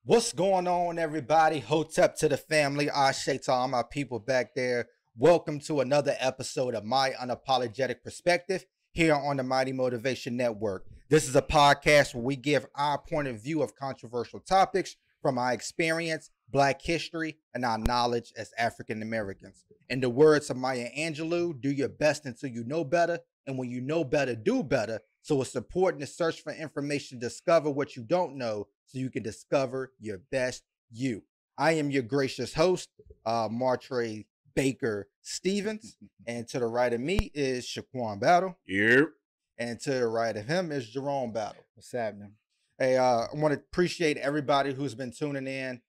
What's going on, everybody? Hotep to the family. Ashe to all my people back there. Welcome to another episode of My Unapologetic Perspective here on the Mighty Motivation Network. This is a podcast where we give our point of view of controversial topics from our experience, Black history, and our knowledge as African Americans. In the words of Maya Angelou, do your best until you know better. And when you know better, do better. So it's important to search for information, discover what you don't know, so you can discover your best you. I am your gracious host, Martre Baker Stevens. And to the right of me is Shaquan Battle. Yep. And to the right of him is Jerome Battle. What's happening? Hey, I want to appreciate everybody who's been tuning in.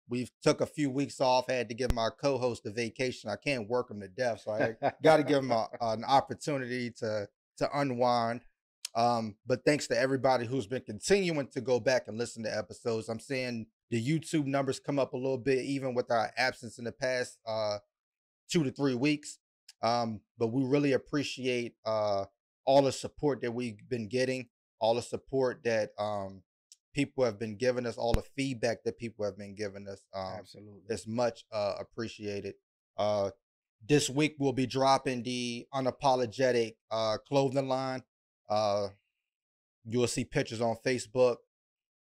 We've took a few weeks off. I had to give my co-host a vacation. I can't work him to death, so I got to give him an opportunity to unwind. But thanks to everybody who's been continuing to go back and listen to episodes. I'm seeing the YouTube numbers come up a little bit, even with our absence in the past 2 to 3 weeks. But we really appreciate all the support that we've been getting, all the support that people have been giving us, all the feedback that people have been giving us. Absolutely. It's much appreciated. This week we'll be dropping the Unapologetic clothing line. You'll see pictures on Facebook.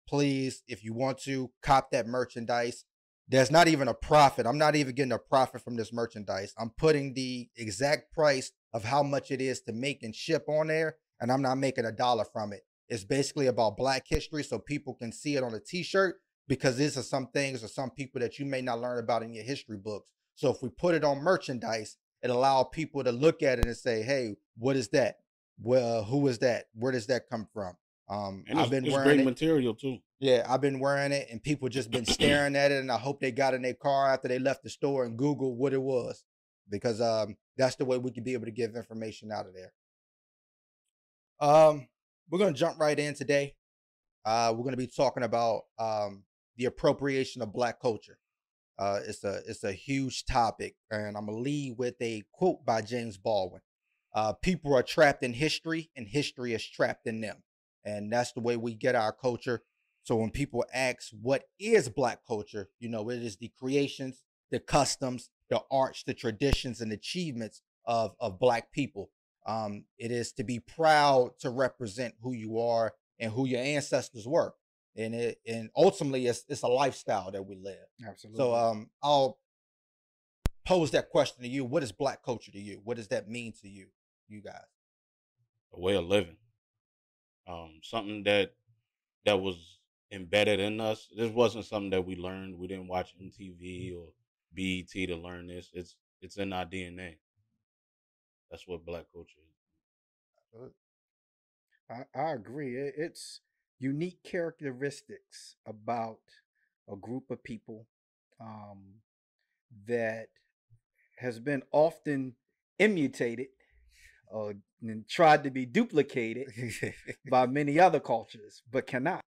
Please, if you want to, cop that merchandise. There's not even a profit. I'm not even getting a profit from this merchandise. I'm putting the exact price of how much it is to make and ship on there, and I'm not making $1 from it. It's basically about Black history so people can see it on a t-shirt, because these are some things or some people that you may not learn about in your history books. So if we put it on merchandise, it allows people to look at it and say, hey, what is that? Well, who is that? Where does that come from? And I've been it's wearing great it. material too. Yeah, I've been wearing it, and people just been staring at it, and I hope they got in their car after they left the store and Google what it was, because that's the way we can be able to give information out of there. We're gonna jump right in today. We're gonna be talking about the appropriation of Black culture. It's a huge topic, and I'm gonna lead with a quote by James Baldwin. People are trapped in history, and history is trapped in them. And that's the way we get our culture. So when people ask, what is Black culture? You know, it is the creations, the customs, the arts, the traditions, and achievements of Black people. It is to be proud to represent who you are and who your ancestors were. And ultimately, it's a lifestyle that we live. Absolutely. So I'll pose that question to you. What is Black culture to you? What does that mean to you guys? A way of living. Something that was embedded in us. This wasn't something that we learned. We didn't watch MTV or BET to learn this. It's in our DNA. That's what Black culture is. I agree. It's unique characteristics about a group of people that has been often imitated and tried to be duplicated by many other cultures, but cannot,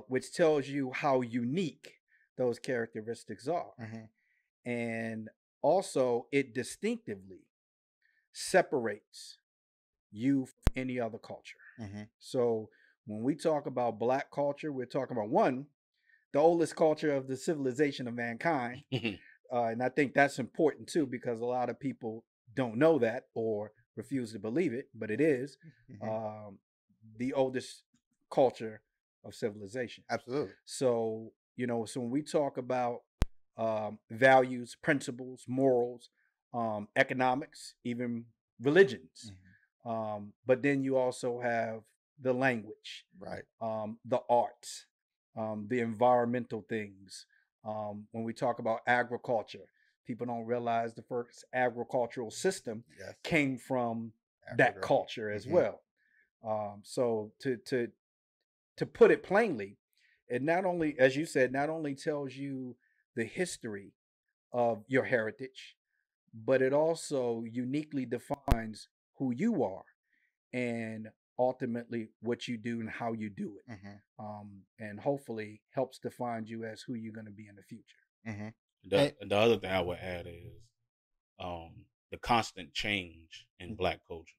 which tells you how unique those characteristics are. Mm-hmm. And also, it distinctively separates you from any other culture. Mm-hmm. So when we talk about Black culture, we're talking about, one, the oldest culture of the civilization of mankind. And I think that's important too, because a lot of people don't know that or refuse to believe it, but it is the oldest culture of civilization. Absolutely. So, so when we talk about values, principles, morals, economics, even religions, but then you also have the language, right? The arts, the environmental things. When we talk about agriculture, people don't realize the first agricultural system came from that culture as well. So to put it plainly, it not only, as you said, not only tells you the history of your heritage, but it also uniquely defines who you are and ultimately what you do and how you do it. And hopefully helps define you as who you're going to be in the future. The other thing I would add is the constant change in Black culture,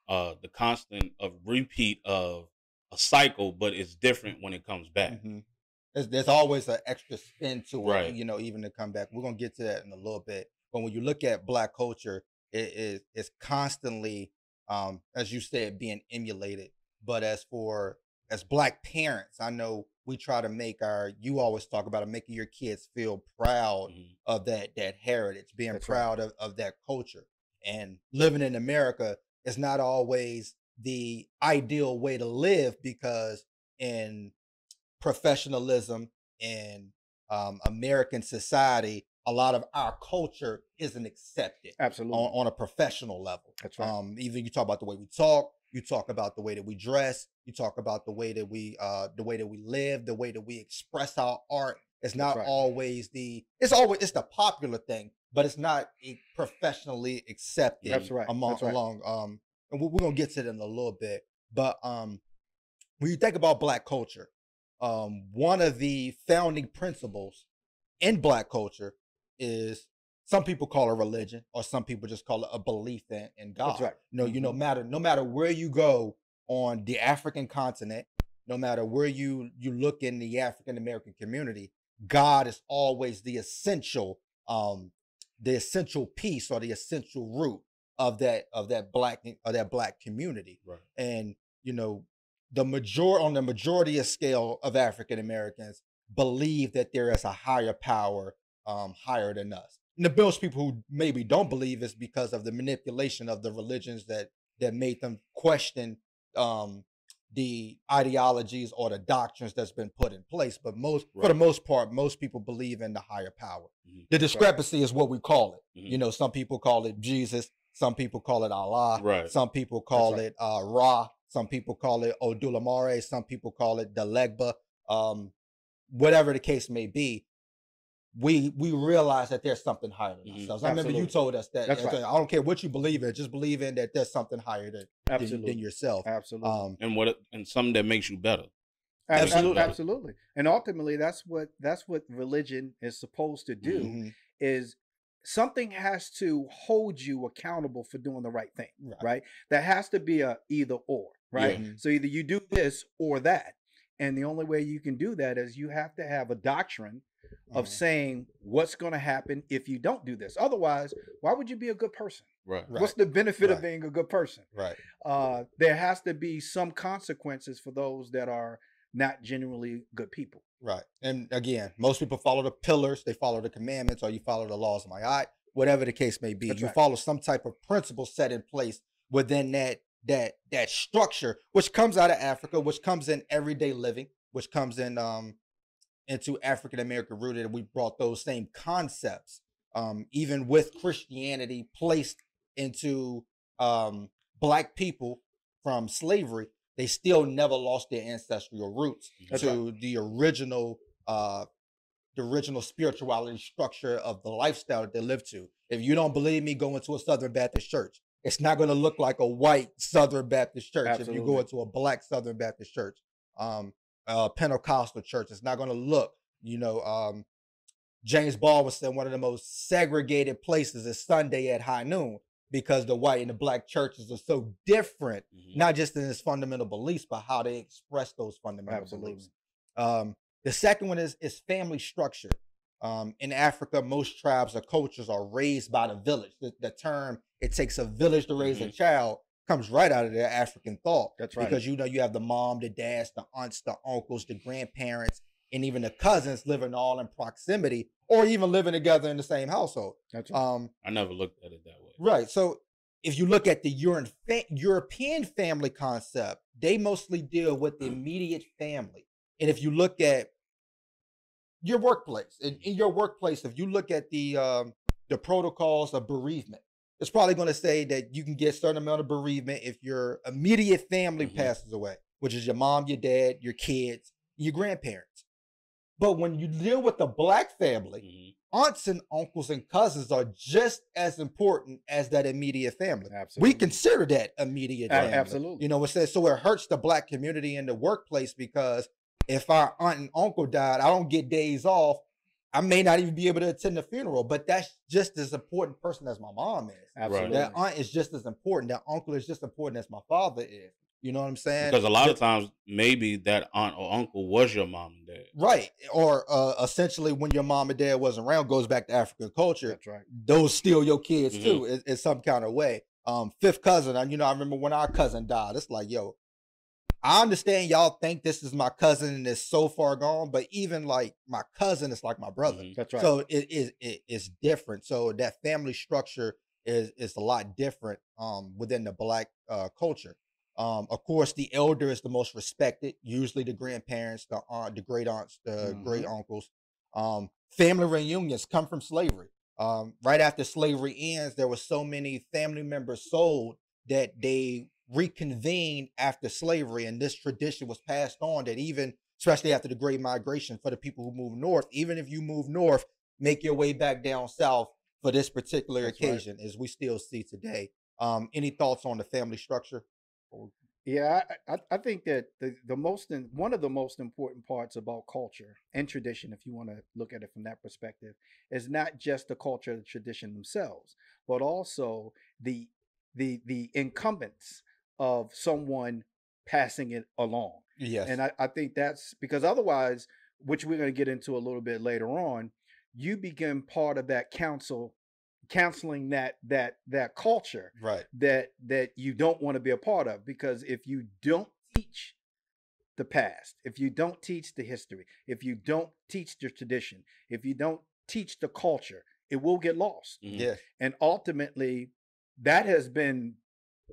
the constant of repeat of a cycle, but it's different when it comes back. There's always an extra spin to it, Right. you know, even to come back. We're gonna get to that in a little bit. But when you look at Black culture, it's constantly, as you said, being emulated. But as Black parents, I know we try to make you always talk about it, making your kids feel proud Mhm. of that heritage, being That's right. proud of that culture. And living in America is not always the ideal way to live, because in professionalism in American society, a lot of our culture isn't accepted Absolutely. on a professional level. That's right. Even you talk about the way we talk, you talk about the way that we dress, you talk about the way that we live, the way that we express our art. It's That's not right. always it's the popular thing, but it's not professionally accepted That's right. That's right. along and we're gonna get to that in a little bit. But when you think about Black culture, one of the founding principles in Black culture is, some people call it religion, or some people just call it a belief in God. That's right. No matter where you go on the African continent, no matter where you look in the African American community, God is always the essential piece, or the essential root of that black community. Right. And you know, on the majority of scale of African Americans believe that there is a higher power, higher than us. And the most people who maybe don't believe is because of the manipulation of the religions that made them question the ideologies or the doctrines that's been put in place. But for the most part, most people believe in the higher power. Mhm. The discrepancy is what we call it. Mhm. You know, some people call it Jesus, some people call it Allah, Right. some people call right. it Ra, some people call it Odulamare, some people call it Delegba. Whatever the case may be, we realize that there's something higher than Mhm. ourselves. I remember you Absolutely. told us that. That's right. I don't care what you believe in, just believe in that there's something higher than Absolutely. yourself. Absolutely. And something that makes you better. Absolutely. Absolutely. And ultimately, that's what religion is supposed to do. Mhm. Is something has to hold you accountable for doing the right thing, Right. right? There has to be a either or, right? Yeah. So either you do this or that. And the only way you can do that is you have to have a doctrine of saying what's going to happen if you don't do this. Otherwise, why would you be a good person? Right. What's the benefit of Right. being a good person? Right. There has to be some consequences for those that are not genuinely good people. Right. And again, most people follow the pillars, they follow the commandments, or you follow the laws of my eye, whatever the case may be. That's You right. follow some type of principle set in place within that structure, which comes out of Africa, which comes in everyday living, which comes in into African American rooted, and we brought those same concepts, even with Christianity placed into Black people from slavery. They still never lost their ancestral roots That's to the original spirituality structure of the lifestyle that they lived to. If you don't believe me, go into a Southern Baptist church. It's not going to look like a white Southern Baptist church. Absolutely. If you go into a Black Southern Baptist church, Pentecostal church, it's not going to look, James Baldwin said one of the most segregated places is Sunday at high noon, because the white and the Black churches are so different, not just in its fundamental beliefs, but how they express those fundamental beliefs. The second one is family structure. In Africa, most tribes or cultures are raised by the village. The term, it takes a village to raise a child, comes right out of their African thought. That's right. Because you have the mom, the dads, the aunts, the uncles, the grandparents, and even the cousins living all in proximity, or even living together in the same household. That's right. I never looked at it that way. Right. So if you look at the European family concept, they mostly deal with the immediate family. And if you look at your workplace, in your workplace, if you look at the protocols of bereavement, it's probably going to say that you can get a certain amount of bereavement if your immediate family passes away, which is your mom, your dad, your kids, your grandparents. But when you deal with the Black family, aunts and uncles and cousins are just as important as that immediate family. Absolutely. We consider that immediate family. Absolutely. You know, it says, so it hurts the Black community in the workplace, because if our aunt and uncle died, I don't get days off. I may not even be able to attend the funeral, but that's just as important person as my mom is. Absolutely. That aunt is just as important. That uncle is just as important as my father is. You know what I'm saying? Because a lot of times, maybe that aunt or uncle was your mom and dad. Right. Or essentially, when your mom and dad wasn't around, goes back to African culture. That's right. Those still your kids too, in some kind of way. Fifth cousin, and I remember when our cousin died. It's like, yo, I understand y'all think this is my cousin and it's so far gone, but even like my cousin is like my brother. That's right. So it's different. So that family structure is a lot different within the Black culture. Of course, the elder is the most respected. Usually, the grandparents, the aunt, the great aunts, the great uncles. Family reunions come from slavery. Right after slavery ends, there were so many family members sold that they reconvened after slavery, and this tradition was passed on. That even, especially after the Great Migration, for the people who move north, even if you move north, make your way back down south for this particular occasion, as we still see today. Any thoughts on the family structure? Yeah, I think that one of the most important parts about culture and tradition, if you want to look at it from that perspective, is not just the culture and the tradition themselves, but also the incumbents of someone passing it along. Yes. And I think that's because otherwise, which we're going to get into a little bit later on, you become part of that counseling that culture, right, that you don't want to be a part of. Because if you don't teach the past, if you don't teach the history, if you don't teach the tradition, if you don't teach the culture, it will get lost. Yes. And ultimately, that has been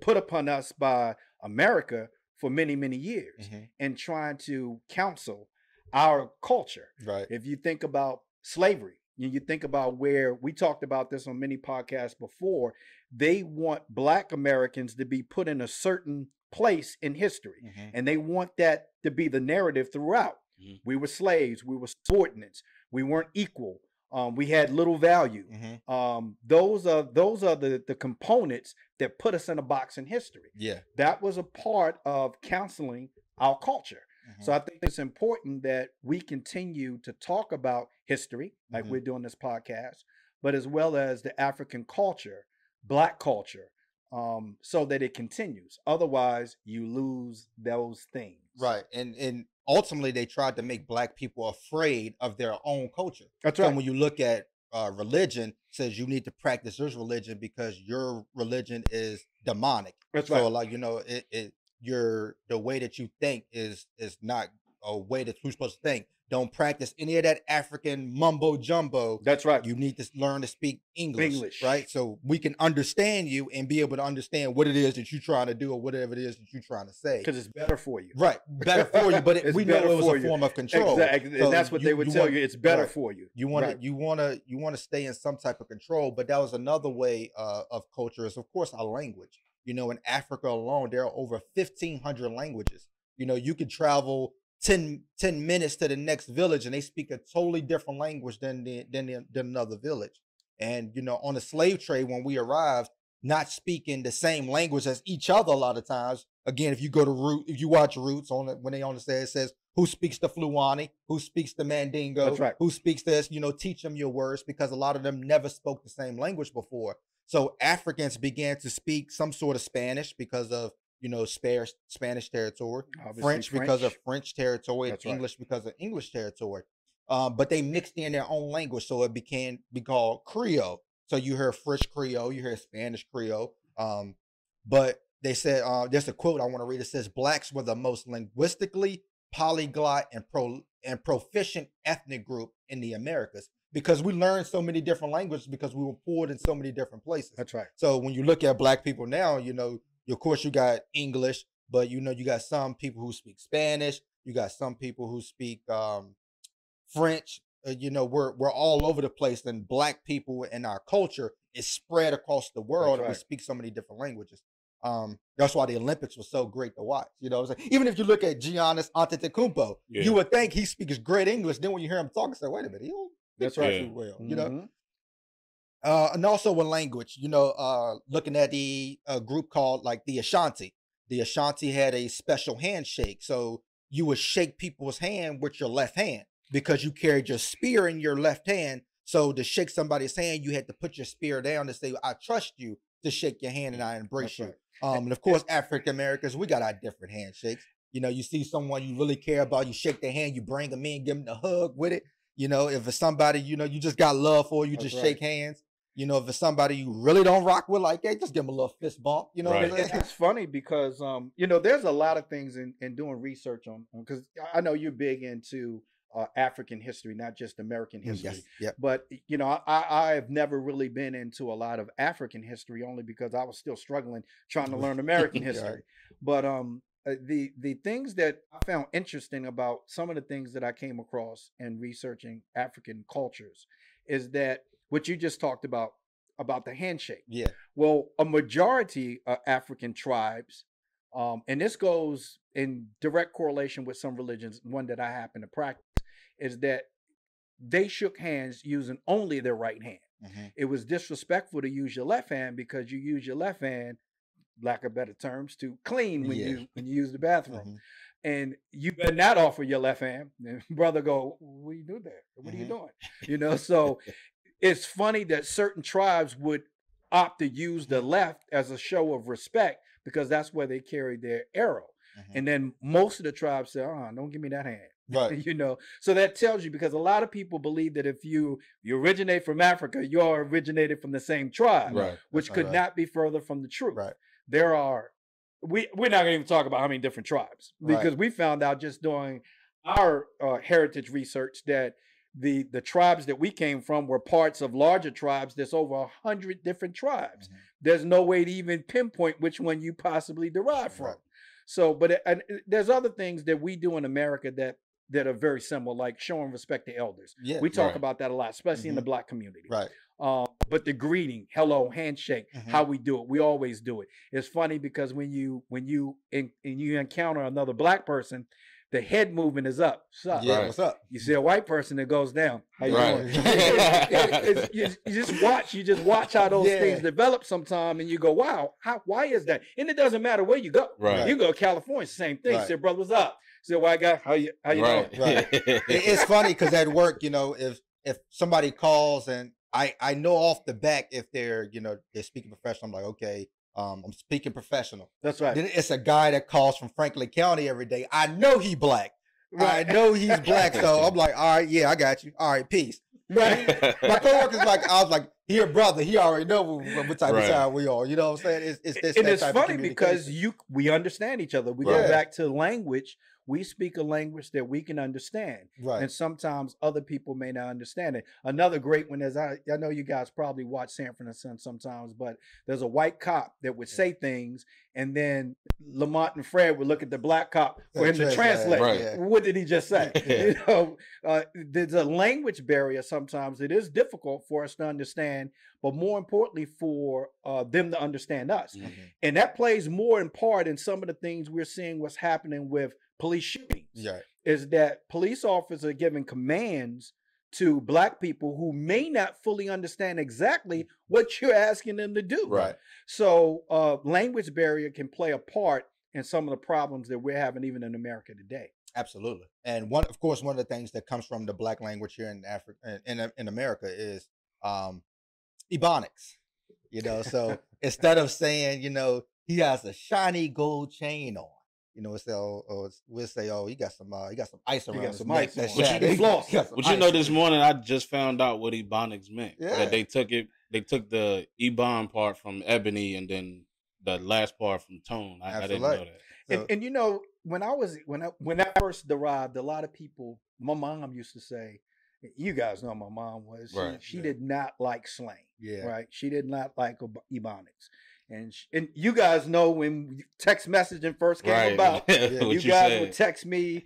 put upon us by America for many, many years, in trying to counsel our culture. Right. If you think about slavery, you think about where we talked about this on many podcasts before, they want Black Americans to be put in a certain place in history. And they want that to be the narrative throughout. We were slaves, we were subordinates, we weren't equal, we had little value. Those are the components that put us in a box in history. Yeah. That was a part of counseling our culture. So I think it's important that we continue to talk about history, like we're doing this podcast, but as well as the African culture, Black culture, so that it continues. Otherwise, you lose those things. Right. And ultimately, they tried to make Black people afraid of their own culture. That's so right. When you look at religion, says you need to practice this religion because your religion is demonic. That's so right. Like, the way that you think is not a way that you're supposed to think. Don't practice any of that African mumbo jumbo. That's right. You need to learn to speak English, right? So we can understand you and be able to understand what it is that you're trying to do or whatever it is that you're trying to say. Because it's better for you. Right. Better for you, but we know it was a form of control. Exactly. So and that's what they would tell you. It's better for you. You want to stay in some type of control, but that was another way of culture is, of course, our language. In Africa alone, there are over 1,500 languages. You could travel 10 minutes to the next village and they speak a totally different language than another village. And, on the slave trade, when we arrived, not speaking the same language as each other a lot of times. Again, if you watch Roots, when they on the set, it says, who speaks the Fluani, who speaks the Mandingo, That's right. who speaks this, teach them your words, because a lot of them never spoke the same language before. So Africans began to speak some sort of Spanish because of, Spanish territory, French because of French territory, and English because of English territory. But they mixed in their own language, so it became called Creole. So you hear French Creole, you hear Spanish Creole. But they said, there's a quote I want to read. It says, Blacks were the most linguistically polyglot and proficient ethnic group in the Americas, because we learned so many different languages because we were poured in so many different places. That's right. So when you look at Black people now, of course you got English, but you got some people who speak Spanish, you got some people who speak French. We're all over the place, and Black people and our culture is spread across the world, and we speak so many different languages. That's why the Olympics was so great to watch. Even if you look at Giannis Antetokounmpo, you would think he speaks great English. Then when you hear him talk, say, wait a minute, he don't speak too well. And also with language, looking at the group called like the Ashanti. The Ashanti had a special handshake. So you would shake people's hand with your left hand because you carried your spear in your left hand. So to shake somebody's hand, you had to put your spear down to say, I trust you to shake your hand and I embrace you. And of course, African Americans, we got our different handshakes. You know, you see someone you really care about, you shake their hand, you bring them in, give them a hug with it. You know, if it's somebody, you know, you just got love for, you just shake hands. You know, if it's somebody you really don't rock with, like, hey, just give them a little fist bump. You know what I'm saying? It's funny because, you know, there's a lot of things in doing research on, because I know you're big into African history, not just American history. Yes. Yep. But, you know, I've never really been into a lot of African history, only because I was still struggling trying to learn American history. But the things that I found interesting about some of the things that I came across in researching African cultures is that what you just talked about the handshake. Yeah. Well, a majority of African tribes, and this goes in direct correlation with some religions, one that I happen to practice, is that they shook hands using only their right hand. Mm-hmm. It was disrespectful to use your left hand because you use your left hand, lack of better terms, to clean when you use the bathroom. Mm-hmm. And you better not offer your left hand. And brother go, what do you do there? What are you doing? You know, so it's funny that certain tribes would opt to use the left as a show of respect because that's where they carry their arrow. And then most of the tribes say, don't give me that hand. Right. You know, so that tells you, because a lot of people believe that if you originate from Africa, you're originated from the same tribe, which could not be further from the truth. Right. There are, we're not going to even talk about how many different tribes, because we found out just doing our heritage research that the tribes that we came from were parts of larger tribes. There's over 100 different tribes. There's no way to even pinpoint which one you possibly derive from. So, but there's other things that we do in America that are very similar, like showing respect to elders. We talk about that a lot, especially in the Black community. But the greeting, hello, handshake, how we do it, we always do it. It's funny because when you encounter another Black person, the head movement is up. What's up? What's up? You see a white person, it goes down. How you doing? You just watch how those things develop sometime, and you go, wow, why is that? And it doesn't matter where you go. You go to California, same thing. Say, brother, what's up? Say, white guy, how you doing? It's funny because at work, you know, if somebody calls and I know off the back if they're speaking professional, I'm like, okay, I'm speaking professional. That's right. Then it's a guy that calls from Franklin County every day. I know he Black. I know he's Black. So I'm like, all right, yeah, I got you. All right, peace. Right. My coworkers like, I was like, here, brother, he already know what type of time we are. You know what I'm saying? It's this. And it's funny because we understand each other. We go back to language. We speak a language that we can understand. And sometimes other people may not understand it. Another great one is, I know you guys probably watch Sanford and Son sometimes, but there's a white cop that would say things, and then Lamont and Fred would look at the Black cop for him to translate. What did he just say? You know, there's a language barrier sometimes. It is difficult for us to understand, but more importantly for them to understand us. And that plays more in part in some of the things we're seeing what's happening with police shootings. Is that police officers are giving commands to Black people who may not fully understand exactly what you're asking them to do. So language barrier can play a part in some of the problems that we're having even in America today. Absolutely. And one of the things that comes from the Black language here in Africa, in America, is Ebonics. You know, so instead of saying, he has a shiny gold chain on, we'll say, he got some ice around his neck. But you know, this morning I just found out what Ebonics meant. That they took the Ebon part from ebony and then the last part from tone. I didn't know that. So, and you know, when I first arrived, a lot of people, my mom used to say, you guys know my mom was, she did not like slang. Right. She did not like Ebonics. And you guys know when text messaging first came about, you guys would text me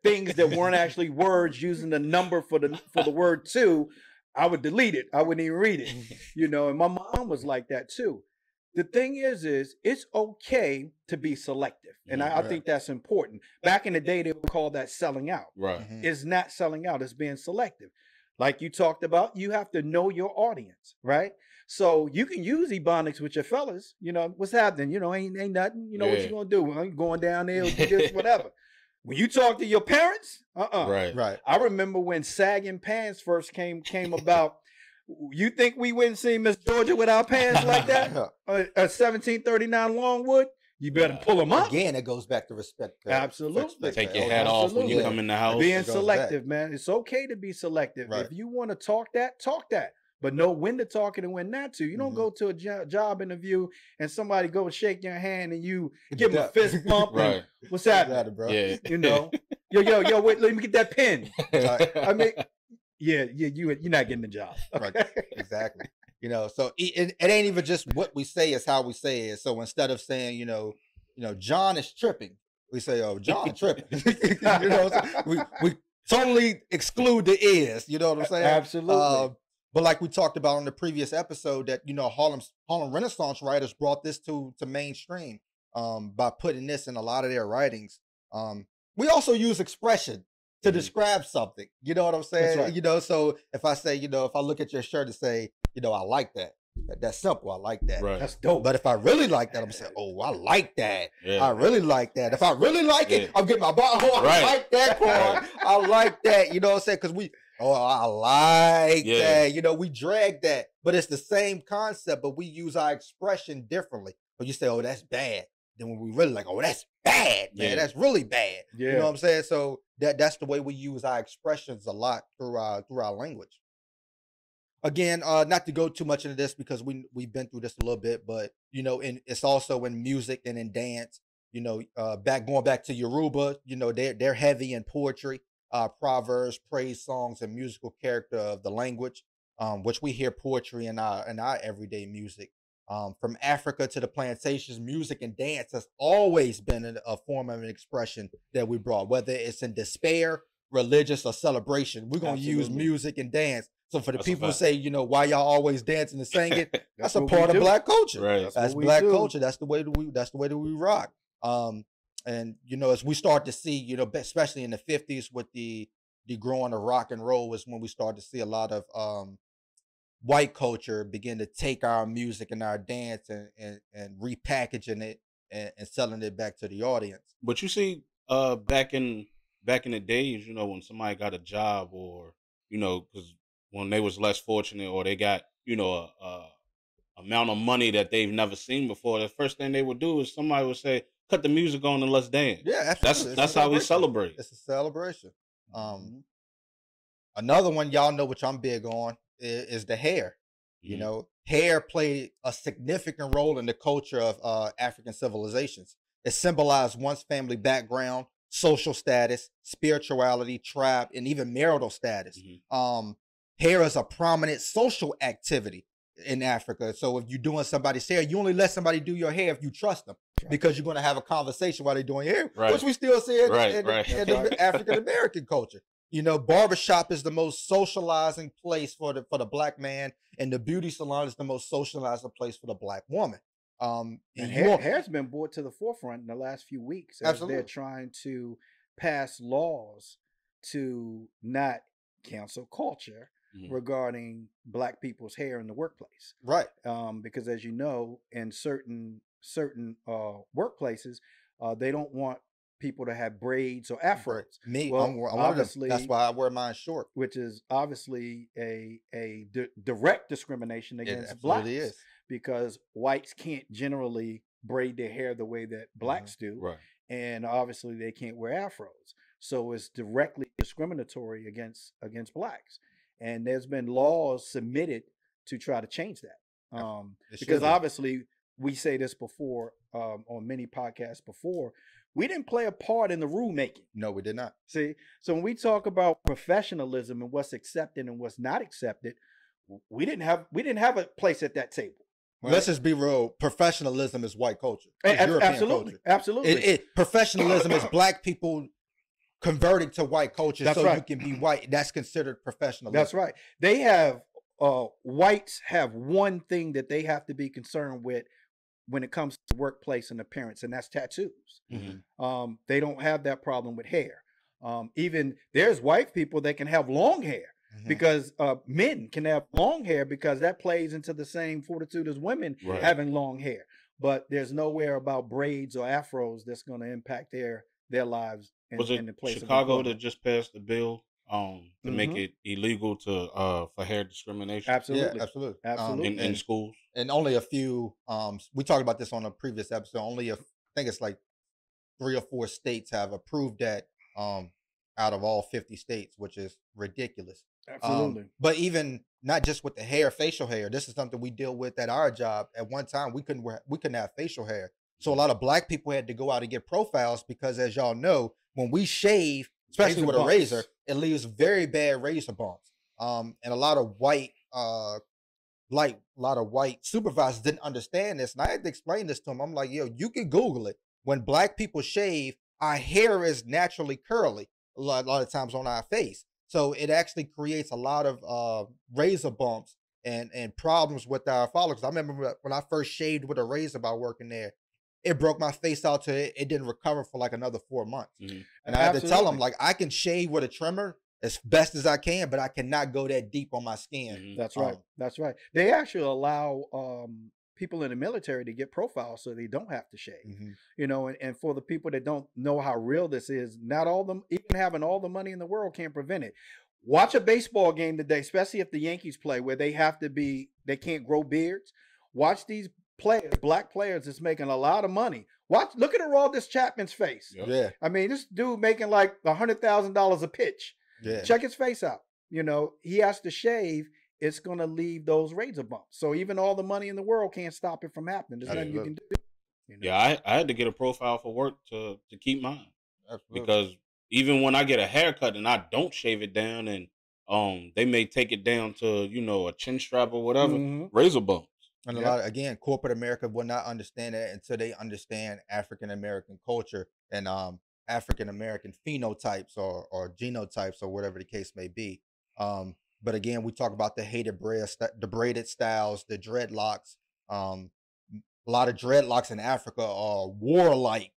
things that weren't actually words, using the number for the word two. I would delete it. I wouldn't even read it. And my mom was like that too. The thing is it's okay to be selective. And I think that's important. Back in the day, they would call that selling out. It's not selling out, it's being selective. Like you talked about, you have to know your audience, right? So you can use Ebonics with your fellas. What's happening? Ain't nothing. What you gonna do? I'm going down there, do this, whatever. When you talk to your parents, Right. I remember when sagging pants first came about. You think we wouldn't see Miss Georgia with our pants like that? A 1739 Longwood? You better pull them up. Again, it goes back to respect. Absolutely. Take your hat off when you come in the house. Being selective, man. It's okay to be selective. Right. If you want to talk that, but know when to talk it and when not to. You don't go to a job interview and somebody go shake your hand and you give them a fist bump. Right. What's happening, bro? Yeah. You know, yo, wait, let me get that pen. I mean, you're not getting the job. Right. Exactly. You know, so it ain't even just what we say, it's how we say it. So instead of saying, you know, John is tripping, we say, oh, John tripping. You know, we totally exclude the is. You know what I'm saying? Absolutely. But like we talked about on the previous episode, that Harlem Renaissance writers brought this to mainstream by putting this in a lot of their writings. We also use expression to describe something. You know what I'm saying? That's right. You know, so if I say, if I look at your shirt and say, I like that. That's simple. I like that. Right. That's dope. But if I really like that, I'm saying, oh, I like that. Yeah. I really like that. If I really like it, I'm getting my bottle. Oh, I like that part. I like that. You know what I'm saying? Because I like that. We drag that. But it's the same concept, but we use our expression differently. But you say, oh, that's bad. Then when we really like, oh, that's bad, man. That's really bad. Yeah. You know what I'm saying? So that's the way we use our expressions a lot through our language. Again, not to go too much into this because we've been through this a little bit, but it's also in music and in dance. Going back to Yoruba, they're heavy in poetry, proverbs, praise songs, and musical character of the language, which we hear poetry in our everyday music. From Africa to the plantations, music and dance has always been a form of an expression that we brought, whether it's in despair, religious, or celebration. We're going to use music and dance. So for the people who say, why y'all always dancing and singing, that's a part of Black culture. Right. That's Black culture. That's the way that we rock. And as we start to see, especially in the 50s with the growing of rock and roll, is when we start to see a lot of white culture begin to take our music and our dance and repackaging it and selling it back to the audience. But you see, back in the days, when somebody got a job or, because when they was less fortunate or they got, a amount of money that they've never seen before, the first thing they would do is somebody would say, cut the music on and let's dance. Yeah, absolutely. That's how we celebrate. It's a celebration. Another one y'all know, which I'm big on, is the hair. Hair played a significant role in the culture of African civilizations. It symbolized one's family background, social status, spirituality, tribe, and even marital status. Hair is a prominent social activity in Africa. So if you're doing somebody's hair, you only let somebody do your hair if you trust them, because you're going to have a conversation while they're doing hair, which we still see in the African American culture. Barbershop is the most socializing place for the Black man, and the beauty salon is the most socializing place for the Black woman. And hair's been brought to the forefront in the last few weeks as they're trying to pass laws to not cancel culture regarding Black people's hair in the workplace. Right. Because as you know, in certain workplaces, they don't want people to have braids or afros. Me, obviously, that's why I wear mine short. Which is obviously a direct discrimination against Blacks. Is. Because whites can't generally braid their hair the way that Blacks do. Right. And obviously they can't wear afros. So it's directly discriminatory against Blacks. And there's been laws submitted to try to change that. Because obviously, we say this before on many podcasts before, we didn't play a part in the rulemaking. No, we did not. See, so when we talk about professionalism and what's accepted and what's not accepted, we didn't have a place at that table. Right? Let's just be real. Professionalism is white culture. It's European culture. Absolutely. Professionalism is Black people converting to white culture you can be white. That's considered professionalism. That's right. They have whites have one thing that they have to be concerned with when it comes to workplace and appearance, and that's tattoos. They don't have that problem with hair. Even there's white people that can have long hair because men can have long hair because that plays into the same fortitude as women having long hair. But there's nowhere about braids or afros that's going to impact their lives. Was it Chicago that just passed the bill to make it illegal to for hair discrimination. Yeah, Absolutely. absolutely. Absolutely. In schools. And only a few. We talked about this on a previous episode. I think it's like 3 or 4 states have approved that. Out of all 50 states, which is ridiculous. Absolutely. But even not just with the hair, facial hair. This is something we deal with at our job. At one time, we couldn't have facial hair, so a lot of black people had to go out and get profiles because, as y'all know, when we shave, especially Razor with a bumps. razor, it leaves very bad razor bumps. And a lot of white supervisors didn't understand this, and I had to explain this to them. I'm like, yo, you can Google it. When black people shave, our hair is naturally curly a lot of times on our face, so it actually creates a lot of razor bumps and problems with our follicles. I remember when I first shaved with a razor by working there, it broke my face out to it didn't recover for like another 4 months. And I had to tell them, like, I can shave with a trimmer as best as I can, but I cannot go that deep on my skin. That's right. That's right. They actually allow people in the military to get profiles so they don't have to shave. You know, and for the people that don't know how real this is, not all them, even having all the money in the world can't prevent it. Watch a baseball game today, especially if the Yankees play, where they can't grow beards. Watch these players, black players that's making a lot of money. Look at Aroldis Chapman's face. Yeah. I mean, this dude making like $100,000 a pitch. Yeah. Check his face out. You know, he has to shave. It's going to leave those razor bumps. So even all the money in the world can't stop it from happening. There's nothing you can do. You know? Yeah, I had to get a profile for work to keep mine. Absolutely. Because even when I get a haircut and I don't shave it down, and they may take it down to, you know, a chin strap or whatever, razor bumps. And a lot of, again, corporate America will not understand that until they understand African American culture and African American phenotypes or genotypes or whatever the case may be. But again, we talk about the braided styles, the dreadlocks. A lot of dreadlocks in Africa are warlike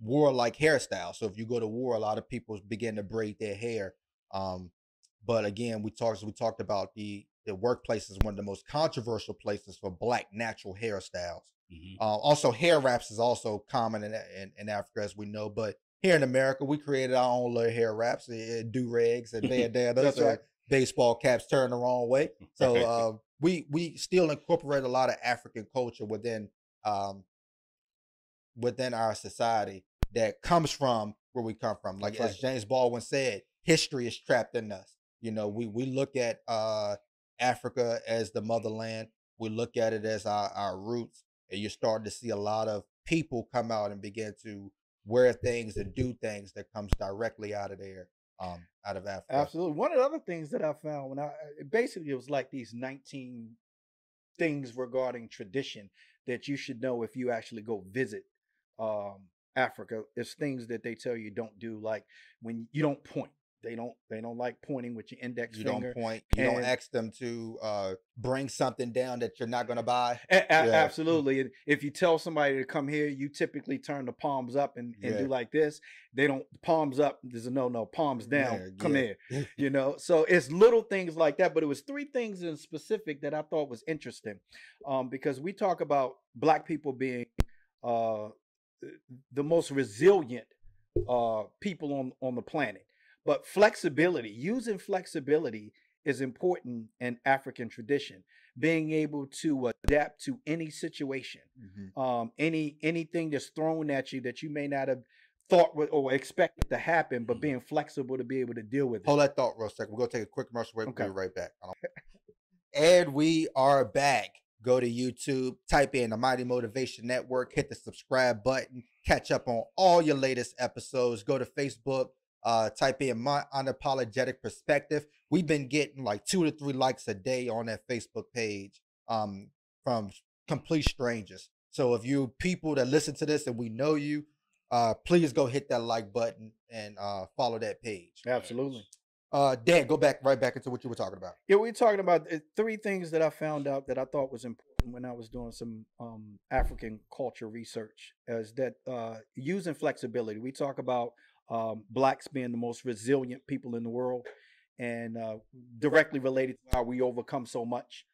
hairstyles. So if you go to war, a lot of people begin to braid their hair. But again, we talked about the workplace is one of the most controversial places for black natural hairstyles. Also, hair wraps is also common in Africa, as we know. But here in America, we created our own little hair wraps, do-rags and bandanas, and baseball caps turned the wrong way. So we still incorporate a lot of African culture within our society that comes from where we come from. Like as James Baldwin said, history is trapped in us. You know, we look at Africa as the motherland. We look at it as our roots, and you're starting to see a lot of people come out and begin to wear things and do things that comes directly out of there, out of Africa. Absolutely. One of the other things that I found when it was like these 19 things regarding tradition that you should know if you actually go visit Africa. It's things that they tell you don't do, like when you don't point. They don't like pointing with your index finger. You don't point. You don't ask them to bring something down that you're not going to buy. Absolutely. And if you tell somebody to come here, you typically turn the palms up and do like this. They don't, palms up. There's a no, palms down. Come here. You know, so it's little things like that. But it was 3 things in specific that I thought was interesting, because we talk about black people being the most resilient people on the planet. But using flexibility is important in African tradition. Being able to adapt to any situation, anything that's thrown at you that you may not have thought or expected to happen, but being flexible to be able to deal with it. Hold that thought real second. We're going to take a quick commercial break. We'll be right back. And we are back. Go to YouTube, type in the Mighty Motivation Network, hit the subscribe button, catch up on all your latest episodes. Go to Facebook. Type in my Unapologetic Perspective. We've been getting like 2 to 3 likes a day on that Facebook page from complete strangers. So if you people that listen to this and we know you, please go hit that like button and follow that page. Absolutely. Dan, go right back into what you were talking about. Yeah, we're talking about 3 things that I found out that I thought was important when I was doing some African culture research, is that using flexibility. We talk about blacks being the most resilient people in the world, and directly related to how we overcome so much,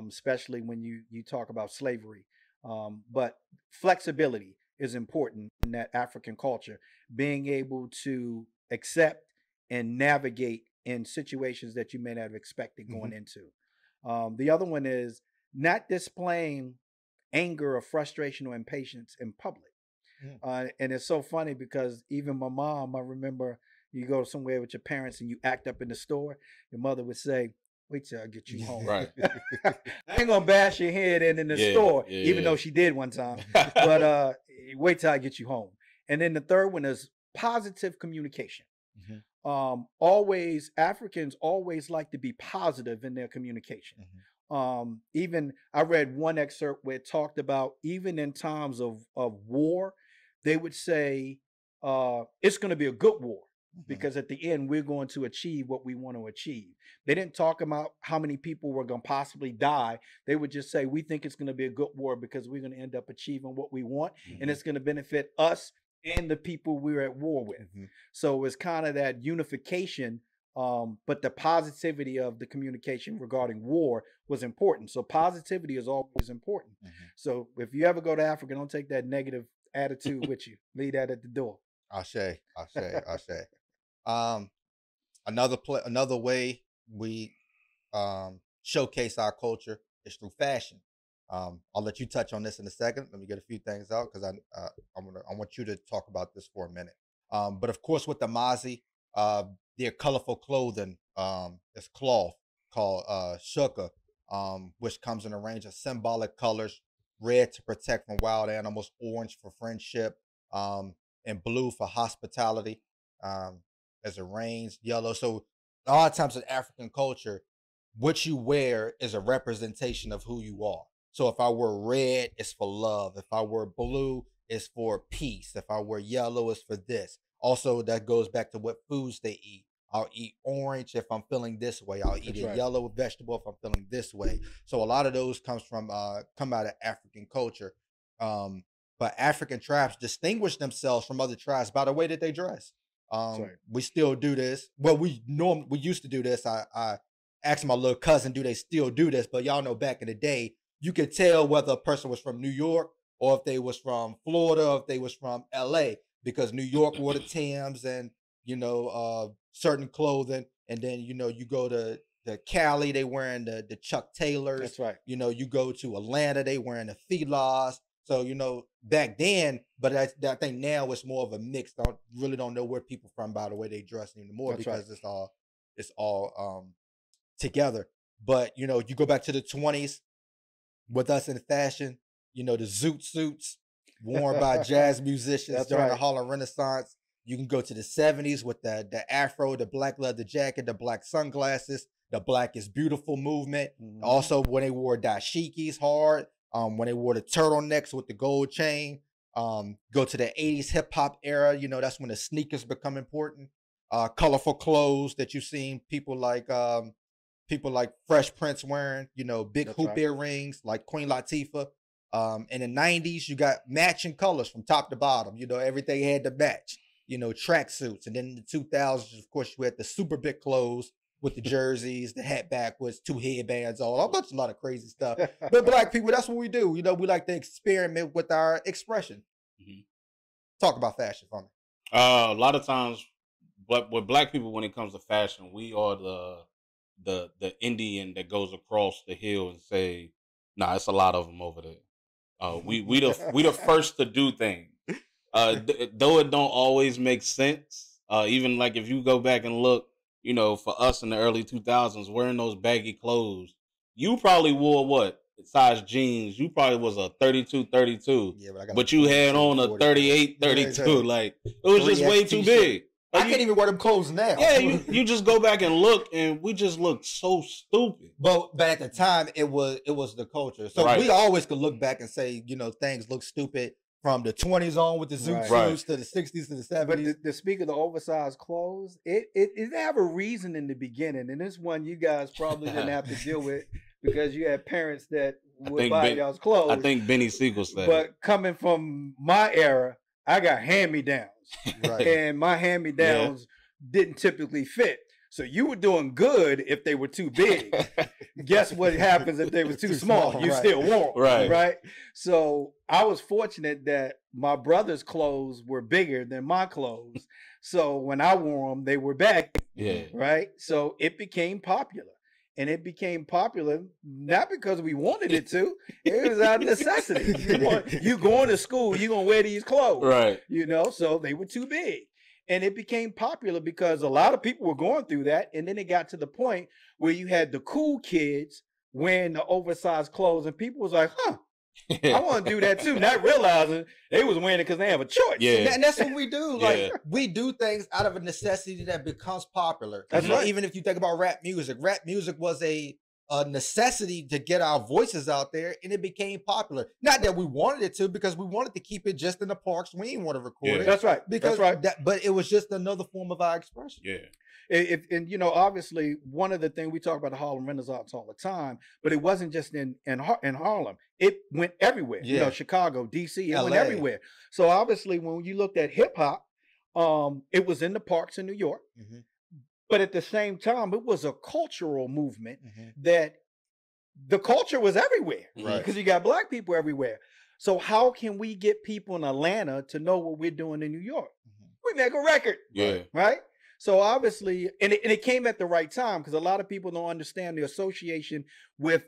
especially when you talk about slavery. But flexibility is important in that African culture, being able to accept and navigate in situations that you may not have expected going into. The other one is not displaying anger or frustration or impatience in public. And it's so funny because even my mom, I remember you go somewhere with your parents and you act up in the store, your mother would say, wait till I get you home. Right. I ain't gonna bash your head in the store, even though she did one time. But wait till I get you home. And then the third one is positive communication. Africans always like to be positive in their communication. Even I read one excerpt where it talked about even in times of war, they would say it's going to be a good war because at the end we're going to achieve what we want to achieve. They didn't talk about how many people were going to possibly die. They would just say we think it's going to be a good war because we're going to end up achieving what we want, and it's going to benefit us and the people we're at war with. So it's kind of that unification, but the positivity of the communication regarding war was important. So positivity is always important. So if you ever go to Africa, don't take that negative attitude with you. Leave that at the door. Ashe. Another way we showcase our culture is through fashion. I'll let you touch on this in a second. Let me get a few things out because I want you to talk about this for a minute. But of course, with the Mazi, their colorful clothing is cloth called shuka, which comes in a range of symbolic colors: red to protect from wild animals, orange for friendship, and blue for hospitality. As it rains, yellow. So a lot of times in African culture, what you wear is a representation of who you are. So if I wear red, it's for love. If I wear blue, it's for peace. If I wear yellow, it's for this. Also, that goes back to what foods they eat. I'll eat orange if I'm feeling this way. I'll eat a yellow vegetable if I'm feeling this way. So a lot of those come out of African culture. But African tribes distinguish themselves from other tribes by the way that they dress. We still do this. Well, we used to do this. I asked my little cousin, do they still do this? But y'all know back in the day, you could tell whether a person was from New York or if they was from Florida or if they was from LA, because New York wore the Timbs and, certain clothing. And then, you go to Cali, they wearing the Chuck Taylors. That's right. You go to Atlanta, they wearing the Filas. So, back then, but I think now it's more of a mix. Really don't know where people from by the way they dress anymore. That's because it's all together. But, you go back to the 20s with us in fashion, the zoot suits worn by jazz musicians during the Harlem Renaissance. You can go to the 70s with the afro, the black leather jacket, the black sunglasses, the Black is Beautiful movement. Also, when they wore dashikis hard. When they wore the turtlenecks with the gold chain. Go to the 80s hip hop era, that's when the sneakers become important. Colorful clothes that you've seen people like Fresh Prince wearing, big hoop earrings like Queen Latifah. In the 90s, you got matching colors from top to bottom. Everything had to match. Tracksuits. And then in the 2000s, of course, you had the super big clothes with the jerseys, the hat backwards, 2 headbands on, a lot of crazy stuff. But Black people, that's what we do. We like to experiment with our expression. Talk about fashion for me. A lot of times, but with Black people, when it comes to fashion, we are the Indian that goes across the hill and say, "Nah, it's a lot of them over there." We the first to do things. Though it don't always make sense. Even like if you go back and look. For us in the early 2000s, wearing those baggy clothes, you probably wore what size jeans? You probably was a 32, 32. Yeah, but you had on a 38, 32. Like, it was just way too big. Like, I can't even wear them clothes now. Yeah, you just go back and look, and we just look so stupid. But at the time, it was the culture. So we always could look back and say, things look stupid. From the 20s on with the zoot suits to the 60s to the 70s. But the speak of the oversized clothes, it have a reason in the beginning. And this one you guys probably didn't have to deal with because you had parents that would buy y'all's clothes. I think Benny Siegel said But coming from my era, I got hand-me-downs. And my hand-me-downs didn't typically fit. So you were doing good if they were too big. Guess what happens if they were too small? You still wore them, right? So I was fortunate that my brother's clothes were bigger than my clothes. So when I wore them, they were baggy, right? So it became popular. And it became popular not because we wanted it to. It was out of necessity. You going to school, you're going to wear these clothes. Right. You know, so they were too big. And it became popular because a lot of people were going through that. And then it got to the point where you had the cool kids wearing the oversized clothes. And people was like, huh, I want to do that too. Not realizing they was wearing it because they have a choice. Yeah. And that's what we do. Like, we do things out of a necessity that becomes popular. That's right. Even if you think about rap music was a necessity to get our voices out there, and it became popular. Not that we wanted it to, because we wanted to keep it just in the parks. We didn't want to record it. That's right. Because that's right. But it was just another form of our expression. Yeah. And you know, obviously, one of the things we talk about the Harlem Renaissance all the time, but it wasn't just in Harlem. It went everywhere. Yeah. You know, Chicago, DC, it went everywhere. So obviously, when you looked at hip hop, it was in the parks in New York. Mm-hmm. But at the same time, it was a cultural movement that the culture was everywhere. Right. Because you got Black people everywhere. So how can we get people in Atlanta to know what we're doing in New York? We make a record. Yeah. Right? So obviously, and it came at the right time, because a lot of people don't understand the association with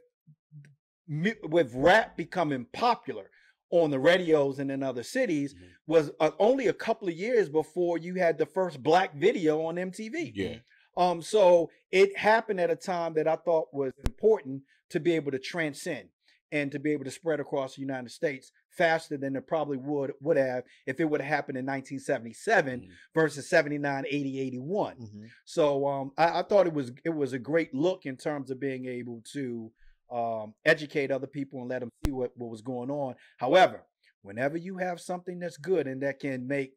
rap becoming popular on the radios and in other cities was only a couple of years before you had the first Black video on MTV. Yeah. So it happened at a time that I thought was important to be able to transcend and to be able to spread across the United States faster than it probably would have if it would have happened in 1977 versus 79, 80, 81. So I thought it was a great look in terms of being able to educate other people and let them see what was going on. However, whenever you have something that's good and that can make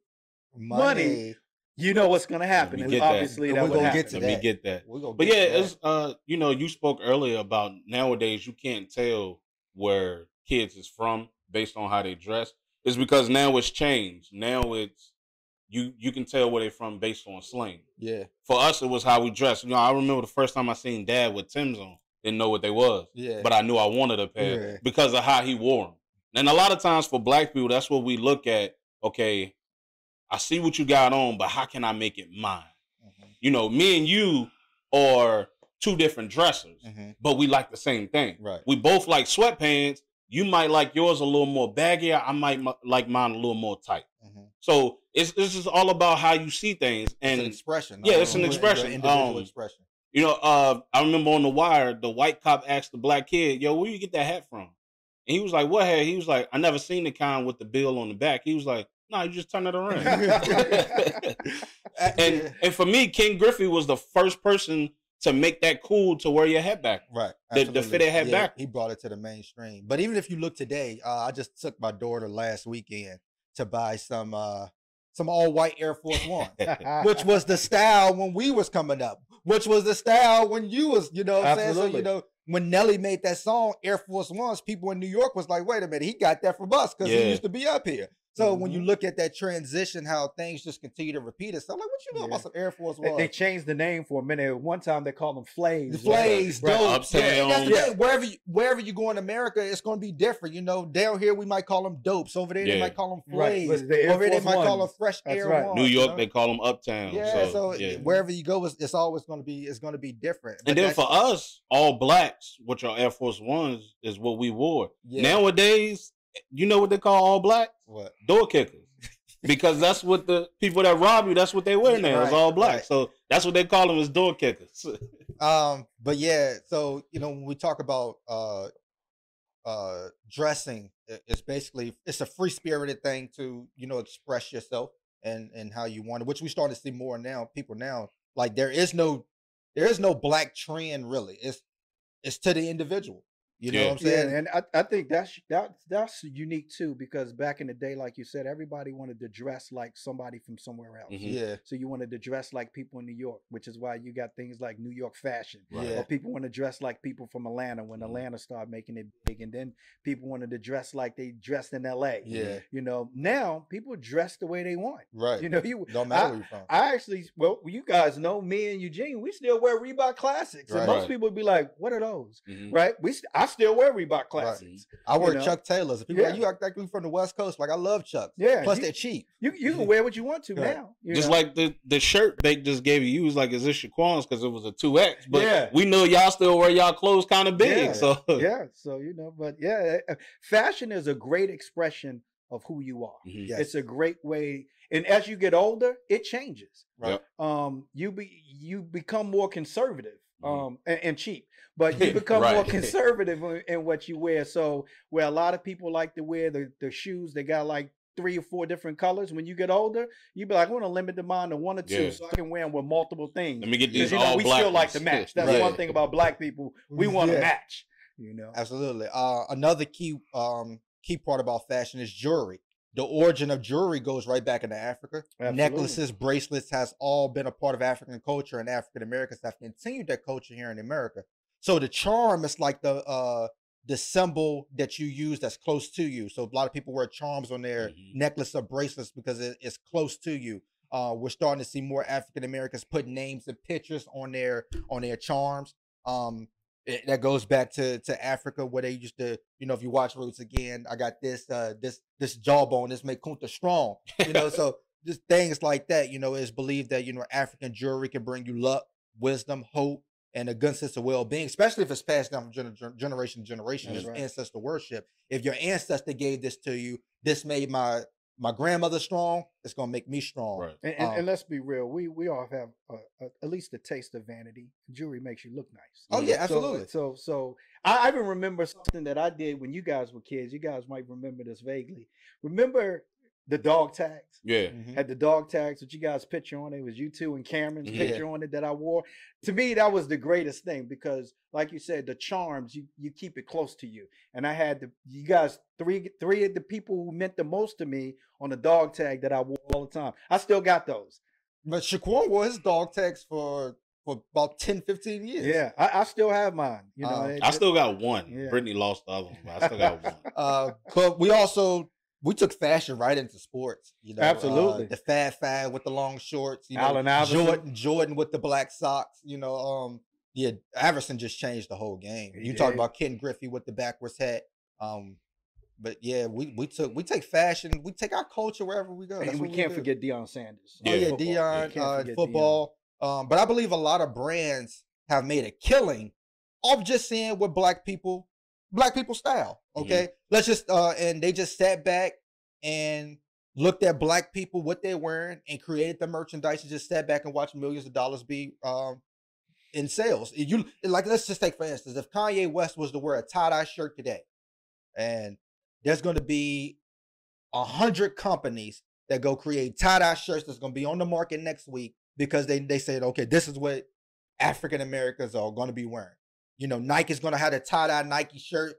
money, you know what's going to happen. And obviously that will happen. Let me get that. But yeah, it's, you know, you spoke earlier about nowadays you can't tell where kids is from based on how they dress. It's because now it's changed. Now it's you can tell where they're from based on slang. Yeah. For us, it was how we dressed. You know, I remember the first time I seen Dad with Tim's on. Didn't know what they was. Yeah. But I knew I wanted a pair because of how he wore them. And a lot of times for Black people, that's what we look at. Okay, I see what you got on, but how can I make it mine? You know, me and you are two different dressers, but we like the same thing. Right. We both like sweatpants. You might like yours a little more baggier. I might like mine a little more tight. So it's just all about how you see things. And it's an expression. Yeah, it's an expression. Individual expression. You know, I remember on The Wire, the white cop asked the Black kid, yo, where you get that hat from? And he was like, what hat? He was like, I never seen the kind with the bill on the back. He was like, no, you just turn it around. and for me, King Griffey was the first person to make that cool to wear your hat back. Right. The fitted hat back. He brought it to the mainstream. But even if you look today, I just took my daughter last weekend to buy some all white Air Force One, which was the style when we was coming up, which was the style when you was, you know what I'm saying? So, you know, when Nelly made that song, Air Force Ones, people in New York was like, wait a minute, he got that from us because he used to be up here. So when you look at that transition, how things just continue to repeat itself, like, what you know about some Air Force Ones? They changed the name for a minute. One time they called them Flays. The Flays, dope. Uptown. Wherever you go in America, it's going to be different. You know, down here we might call them dopes. Over there they might call them Flays. Over there they might call them Fresh Air Ones. New York, they call them Uptown. Yeah, so wherever you go, it's always going to be different. But and then for us, all Blacks, which are Air Force Ones, is what we wore. Yeah. Nowadays, you know what they call all Black? What? Door kickers. Because that's what the people that rob you, that's what they wear now. It's all Black. Right. So that's what they call them, is door kickers. But yeah, so you know, when we talk about dressing, it's basically it's a free spirited thing to, you know, express yourself and how you want it, which we start to see more now. People now, like there is no Black trend really. It's to the individual. You know what I'm saying? Yeah, and I think that's unique too, because back in the day, like you said, everybody wanted to dress like somebody from somewhere else. Yeah. So you wanted to dress like people in New York, which is why you got things like New York fashion. Right. Or people want to dress like people from Atlanta when Atlanta started making it big, and then people wanted to dress like they dressed in LA. Yeah. You know, now people dress the way they want. Right. You know, don't matter where you're from. I actually, well, you guys know me and Eugene, we still wear Reebok Classics, and most people would be like, "What are those?" Right? I still wear Reebok Classics. I wear Chuck Taylors. People like, you act like we from the West Coast. Like, I love Chucks. Yeah. Plus, they're cheap. You can wear what you want to now. Just like the shirt they just gave you was like, is this Shaquan's? Because it was a 2X. But we know y'all still wear y'all clothes kind of big. So so but fashion is a great expression of who you are. Yes. It's a great way. And as you get older, it changes. Right. You become more conservative. And cheap, but you become more conservative in what you wear. So where a lot of people like to wear the shoes, they got like 3 or 4 different colors. When you get older, you be like, I want to limit the mine to 1 or 2 so I can wear them with multiple things. Let me get these we still like to match. That's one thing about black people. We want to match. You know, absolutely. Another key part about fashion is jewelry. The origin of jewelry goes right back into Africa. Absolutely. Necklaces, bracelets has all been a part of African culture, and African Americans have continued that culture here in America. So the charm is like the symbol that you use that's close to you. So a lot of people wear charms on their necklace or bracelets because it's close to you. We're starting to see more African Americans put names and pictures on their charms. That goes back to Africa, where they used to, if you watch Roots again, I got this jawbone, this make Kunta strong, so just things like that, it's believed that, African jewelry can bring you luck, wisdom, hope, and a good sense of well-being, especially if it's passed down from generation to generation. It's ancestor worship. If your ancestor gave this to you, this made my grandmother strong, it's going to make me strong. Right. And let's be real. We all have at least a taste of vanity. Jewelry makes you look nice. Oh, yeah, absolutely. So I even remember something that I did when you guys were kids. You guys might remember this vaguely. Remember the dog tags? Yeah. Had the dog tags with you guys' picture on it. It was you two and Cameron's picture on it that I wore. To me, that was the greatest thing because, like you said, the charms, you keep it close to you. And I had you guys, three of the people who meant the most to me on the dog tag that I wore all the time. I still got those. But Shaquan wore his dog tags for about 10, 15 years. Yeah, I still have mine. I still got one. Yeah. Brittany lost the other one, but I still got one. But we took fashion right into sports. Absolutely. The Fad Fad with the long shorts. Allen Iverson. Jordan with the black socks. Iverson just changed the whole game. You talk about Ken Griffey with the backwards hat. But yeah, we take fashion, we take our culture wherever we go. And we can't forget Deion Sanders. Oh yeah, Deion, football. But I believe a lot of brands have made a killing off just seeing what black people style. Okay, let's just and they just sat back and looked at black people, what they're wearing, and created the merchandise and just sat back and watched millions of dollars be in sales. Let's just take for instance, if Kanye West was to wear a tie-dye shirt today, and there's going to be 100 companies that go create tie-dye shirts that's going to be on the market next week because they said, okay, this is what African Americans are going to be wearing. Nike's going to have a tie-dye Nike shirt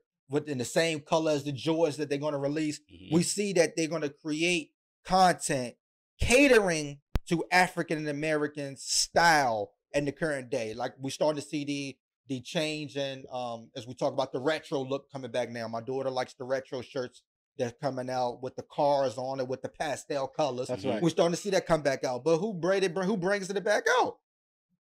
in the same color as the Jordans that they're going to release. We see that they're going to create content catering to African American style in the current day. Like we're starting to see the change in, as we talk about the retro look coming back now. My daughter likes the retro shirts that's coming out with the cars on it, with the pastel colors. That's right. We're starting to see that come back out. But who brings it back out?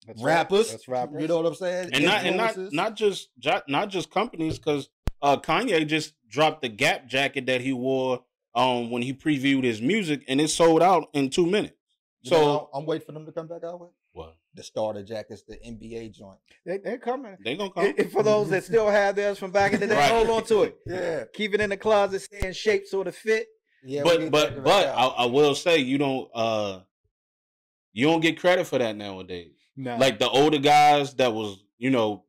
That's rappers. Right. That's rappers. You know what I'm saying? And not just companies, because Kanye just dropped the Gap jacket that he wore when he previewed his music, and it sold out in 2 minutes. So I'm waiting for them to come back out with what? The starter jackets, the NBA joint. They're coming. They're gonna come. For those that still have theirs from back in the day, hold on to it. Yeah. Keep it in the closet, stay in shape, sort of fit. Yeah. But I will say you don't get credit for that nowadays. No. Like the older guys that was,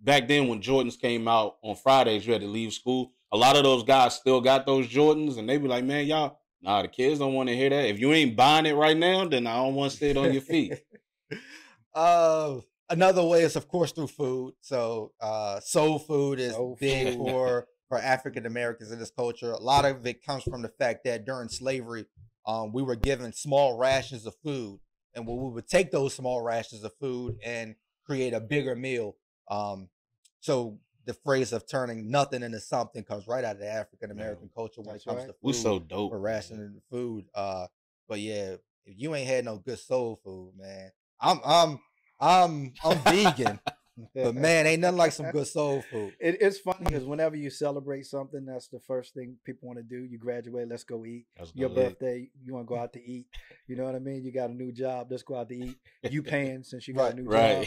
back then when Jordans came out on Fridays, you had to leave school. A lot of those guys still got those Jordans, and they be like, man, y'all, the kids don't want to hear that. If you ain't buying it right now, then I don't want to see it on your feet. Another way is, of course, through food. So soul food is big food. for African Americans in this culture. A lot of it comes from the fact that during slavery, we were given small rations of food, and we would take those small rations of food and create a bigger meal. So the phrase of turning nothing into something comes right out of the African American culture when it comes to food. We so dope for rationing the food. But yeah, if you ain't had no good soul food, man, I'm vegan, but man, ain't nothing like some good soul food. It's funny because whenever you celebrate something, that's the first thing people want to do. You graduate, let's go eat. Your birthday, you want to go out to eat. You know what I mean? You got a new job, let's go out to eat. You paying since you got a new job.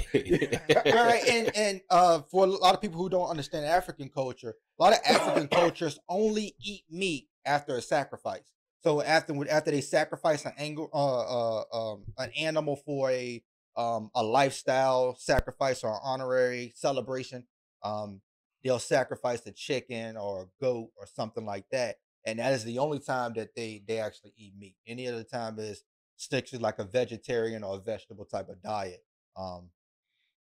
Right. And for a lot of people who don't understand African culture, a lot of African cultures only eat meat after a sacrifice. So after they sacrifice an animal for a lifestyle sacrifice or an honorary celebration, they'll sacrifice a chicken or a goat or something like that, and that is the only time that they actually eat meat. Any other time is sticks to like a vegetarian or a vegetable type of diet.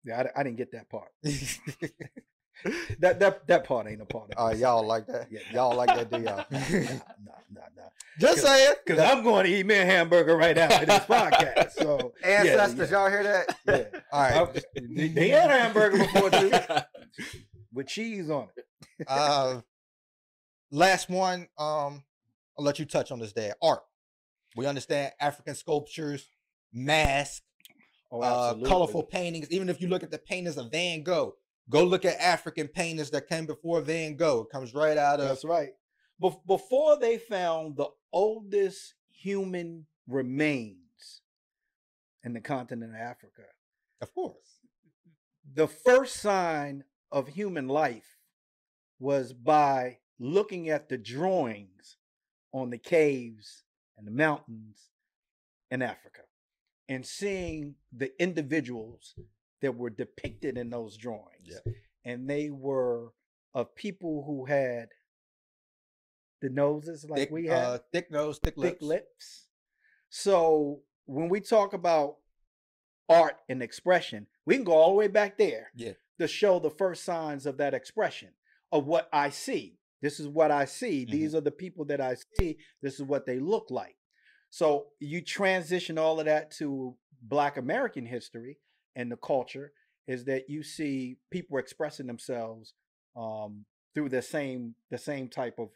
Yeah, I didn't get that part. that part ain't a part of it. Y'all like that? Yeah, y'all like that, do y'all? Nah. Just saying, because I'm going to eat me a hamburger right after this podcast. So ancestors, y'all hear that? Yeah. All right. They had a hamburger before too, with cheese on it. Last one. I'll let you touch on this, Dad. Art. We understand African sculptures, masks, colorful paintings. Even if you look at the paintings of Van Gogh, go look at African painters that came before Van Gogh. It comes right out of. That's right. Before they found the oldest human remains in the continent of Africa. Of course. The first sign of human life was by looking at the drawings on the caves and the mountains in Africa and seeing the individuals that were depicted in those drawings. Yeah. And they were of people who had the noses like thick, we have. Thick nose, thick lips. So when we talk about art and expression, we can go all the way back there to show the first signs of that expression of what I see. This is what I see. Mm-hmm. These are the people that I see. This is what they look like. So you transition all of that to Black American history and the culture is that you see people expressing themselves through the same type of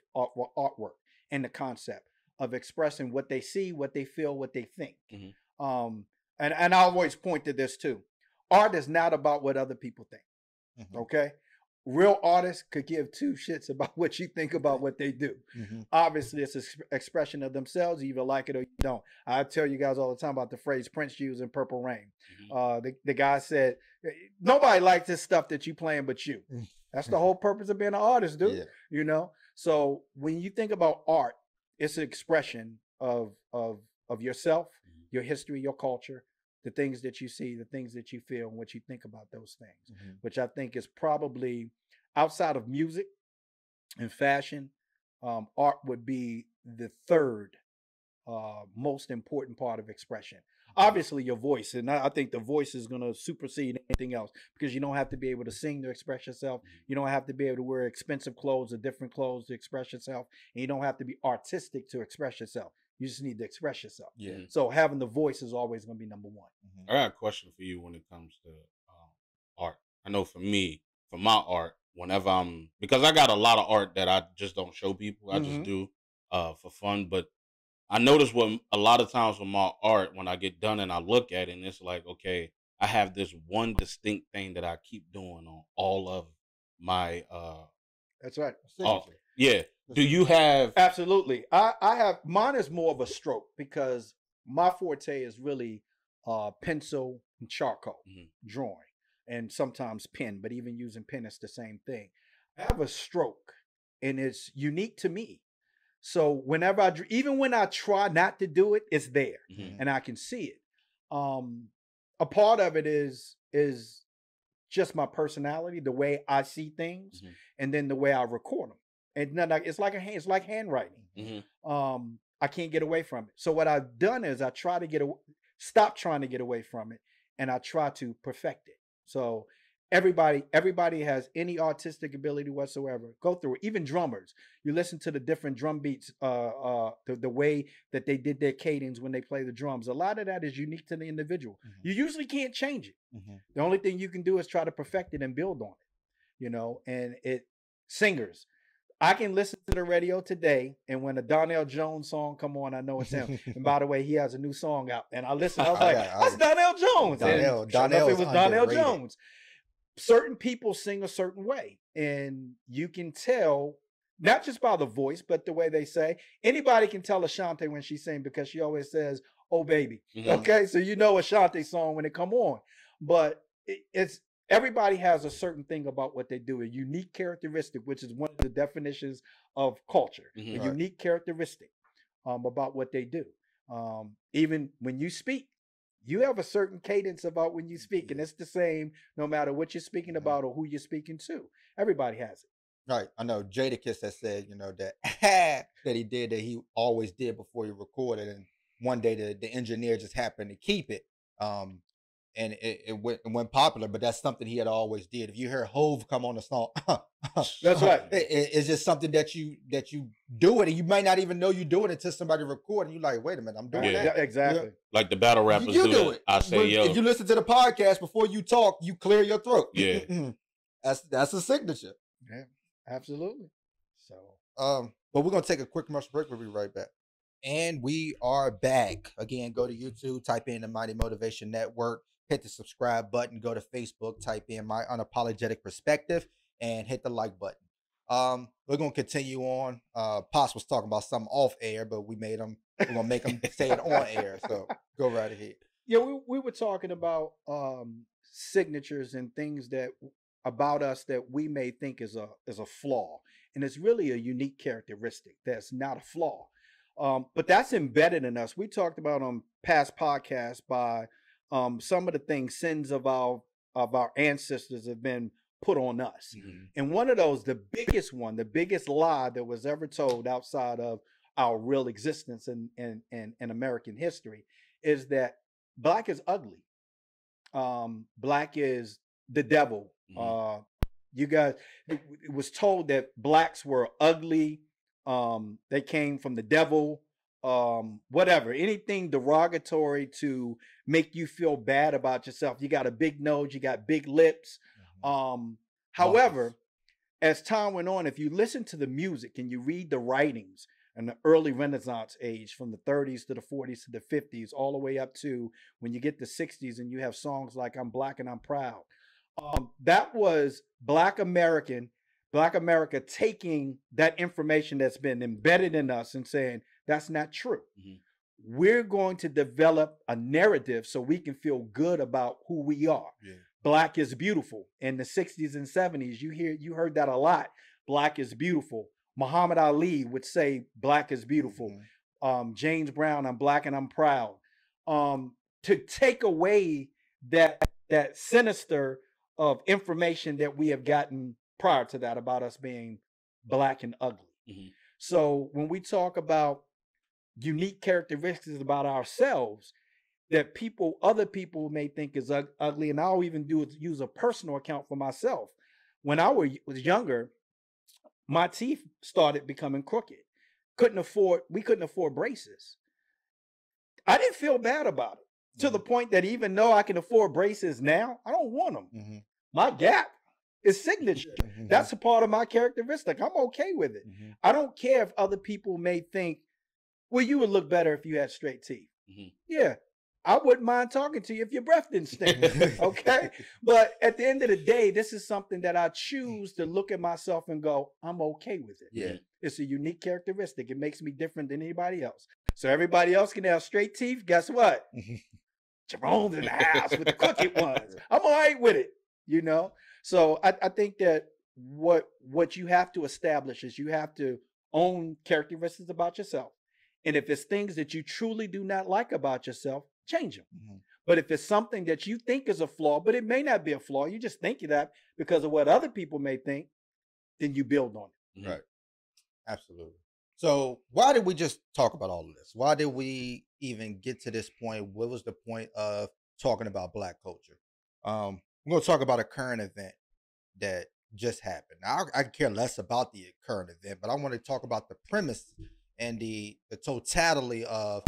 artwork and the concept of expressing what they see, what they feel, what they think. Mm-hmm. And I always point to this too. Art is not about what other people think. Mm-hmm. Okay. Real artists could give two shits about what you think about what they do. Mm-hmm. Obviously, it's an expression of themselves. You either like it or you don't. I tell you guys all the time about the phrase Prince used in Purple Rain. Mm-hmm. The guy said, nobody likes this stuff that you playing but you. That's the whole purpose of being an artist, dude. Yeah. You know? So when you think about art, it's an expression of yourself, your history, your culture, the things that you see, the things that you feel, and what you think about those things, mm-hmm. which I think is probably outside of music and fashion, art would be the third most important part of expression. Obviously, your voice, and I think the voice is going to supersede anything else because you don't have to be able to sing to express yourself. You don't have to be able to wear expensive clothes or different clothes to express yourself, and you don't have to be artistic to express yourself. You just need to express yourself. Yeah. So having the voice is always going to be number one. Mm-hmm. I got a question for you when it comes to art. I know for me, for my art, whenever because I got a lot of art that I just don't show people. I just do for fun. But I notice what a lot of times with my art, when I get done and I look at it, and it's like, okay, I have this one distinct thing that I keep doing on all of my. That's right. Yeah. Do you have? Absolutely. I have, mine is more of a stroke because my forte is really pencil and charcoal drawing and sometimes pen, but even using pen, it's the same thing. I have a stroke and it's unique to me. So whenever even when I try not to do it, it's there and I can see it. A part of it is just my personality, the way I see things, and then the way I record them. And it's like handwriting. I can't get away from it. So what I've done is I try to stop trying to get away from it, and I try to perfect it. So everybody has any artistic ability whatsoever. Go through it. Even drummers. You listen to the different drum beats, the way that they did their cadence when they play the drums. A lot of that is unique to the individual. You usually can't change it. The only thing you can do is try to perfect it and build on it. And singers. I can listen to the radio today, and when a Donnell Jones song come on, I know it's him. And by the way, he has a new song out, and I listened. I was like, "That's Donnell Jones." Donnell, it was Donnell Jones. Certain people sing a certain way, and you can tell not just by the voice, but the way they say. Anybody can tell Ashanti when she sings because she always says, "Oh baby." Okay, so you know Ashanti song when it come on, but it's. Everybody has a certain thing about what they do, a unique characteristic, which is one of the definitions of culture, a unique characteristic about what they do. Even when you speak, you have a certain cadence about when you speak, and it's the same no matter what you're speaking about or who you're speaking to. Everybody has it. Right. I know Jadakiss has said, that that he did that he always did before he recorded, and one day the engineer just happened to keep it. And it went popular, but that's something he had always did. If you hear Hove come on the song, that's right. It's just something that you do it, and you might not even know you do it until somebody record, and you're like, wait a minute, I'm doing that. Yeah, exactly. Like the battle rappers do it. I say, yo. If you listen to the podcast before you talk, you clear your throat. Yeah, that's a signature. Yeah, absolutely. So, but we're gonna take a quick commercial break. We'll be right back. And we are back. Again, go to YouTube, type in the Mighty Motivation Network. Hit the subscribe button, go to Facebook, type in My Unapologetic Perspective, and hit the like button. We're going to continue on. Pops was talking about something off air, but we're going to make him say it on air. So go right ahead. Yeah, we were talking about signatures and things that about us that we may think is a flaw. And it's really a unique characteristic that's not a flaw. But that's embedded in us. We talked about on past podcasts by some of the things, sins of our ancestors have been put on us. And one of those, the biggest lie that was ever told outside of our real existence in American history is that black is ugly. Black is the devil. You guys, it was told that blacks were ugly. They came from the devil. Whatever, anything derogatory to make you feel bad about yourself. You got a big nose, you got big lips. However, as time went on, if you listen to the music and you read the writings in the early Renaissance age, from the 30s to the 40s to the 50s, all the way up to when you get the 60s and you have songs like I'm Black and I'm Proud. That was Black America taking that information that's been embedded in us and saying, that's not true. We're going to develop a narrative so we can feel good about who we are. Black is beautiful. In the 60s and 70s, you heard that a lot. Black is beautiful. Muhammad Ali would say black is beautiful. James Brown, I'm black and I'm proud. To take away that sinister of information that we have gotten prior to that about us being black and ugly. So when we talk about unique characteristics about ourselves that other people may think is ugly, and I'll even use a personal account for myself. When I was younger, my teeth started becoming crooked. We couldn't afford braces. I didn't feel bad about it to the point that even though I can afford braces now, I don't want them. My gap is signature. That's a part of my characteristic. I'm okay with it. I don't care if other people may think, well, you would look better if you had straight teeth. Yeah, I wouldn't mind talking to you if your breath didn't stink. Okay. But at the end of the day, this is something that I choose to look at myself and go, I'm okay with it. Yeah. It's a unique characteristic. It makes me different than anybody else. So everybody else can have straight teeth. Guess what? Jerome's in the house with the crooked ones. I'm all right with it, So I think that what you have to establish is you have to own characteristics about yourself. And if it's things that you truly do not like about yourself, change them. But if it's something that you think is a flaw, but it may not be a flaw, you just think that because of what other people may think, then you build on it. Right. Absolutely. So why did we just talk about all of this? Why did we even get to this point? What was the point of talking about Black culture? we're going to talk about a current event that just happened. Now, I care less about the current event, but I want to talk about the premise and the totality of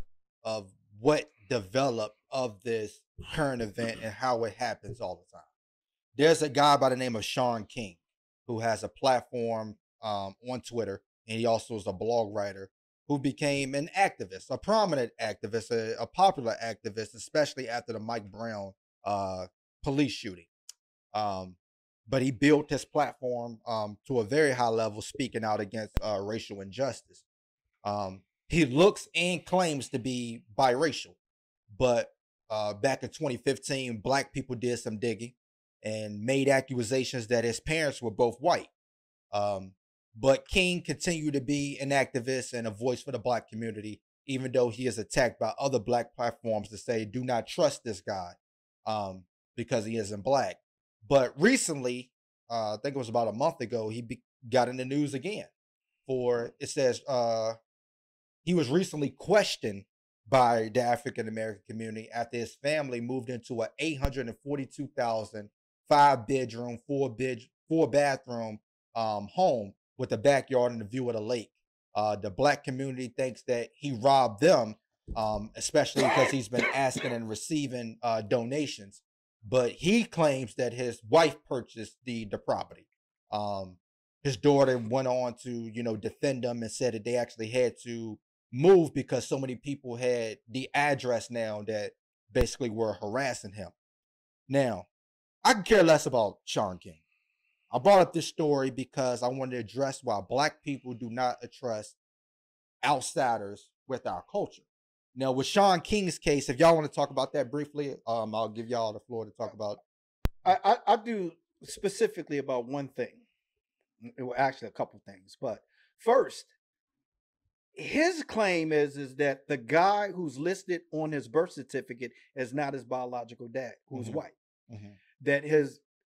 what developed of this current event and how it happens all the time. There's a guy by the name of Sean King who has a platform on Twitter, and he also is a blog writer who became an activist, a prominent activist, a popular activist, especially after the Mike Brown police shooting. But he built his platform to a very high level, speaking out against racial injustice. He looks and claims to be biracial, but back in 2015, black people did some digging and made accusations that his parents were both white. But King continued to be an activist and a voice for the black community, even though he is attacked by other black platforms to say, do not trust this guy because he isn't black. But recently, I think it was about a month ago, he got in the news again for, it says, he was recently questioned by the African American community after his family moved into a 842,000 5-bedroom, 4-bathroom home with a backyard and a view of the lake. The black community thinks that he robbed them, especially because he's been asking and receiving donations. But he claims that his wife purchased the property. His daughter went on to, defend them and said that they actually had to move because so many people had the address now that basically were harassing him. Now, I can care less about Sean King. I brought up this story because I wanted to address why black people do not trust outsiders with our culture. Now, with Sean King's case, if y'all want to talk about that briefly, I'll give y'all the floor to talk about. I do specifically about one thing. Well, actually, a couple things. But first, his claim is that the guy who's listed on his birth certificate is not his biological dad, who's white. That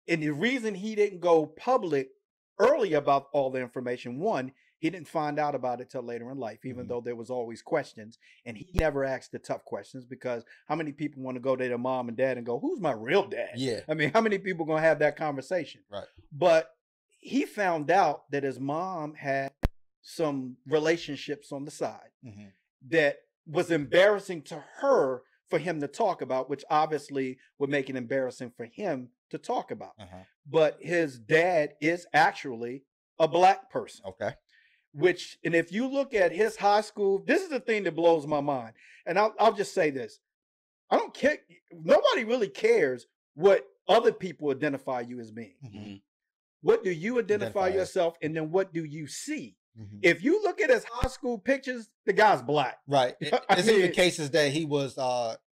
and the reason he didn't go public early about all the information, one, he didn't find out about it till later in life, even though there was always questions, and he never asked the tough questions, because how many people want to go to their mom and dad and go, who's my real dad? Yeah. I mean, how many people going to have that conversation? Right. But he found out that his mom had some relationships on the side that was embarrassing to her for him to talk about, which obviously would make it embarrassing for him to talk about. But his dad is actually a black person. Okay. And if you look at his high school, this is the thing that blows my mind. And I'll just say this. I don't care. Nobody really cares what other people identify you as being. What do you identify yourself? And then what do you see? If you look at his high school pictures, the guy's black. Right. There's even cases that he was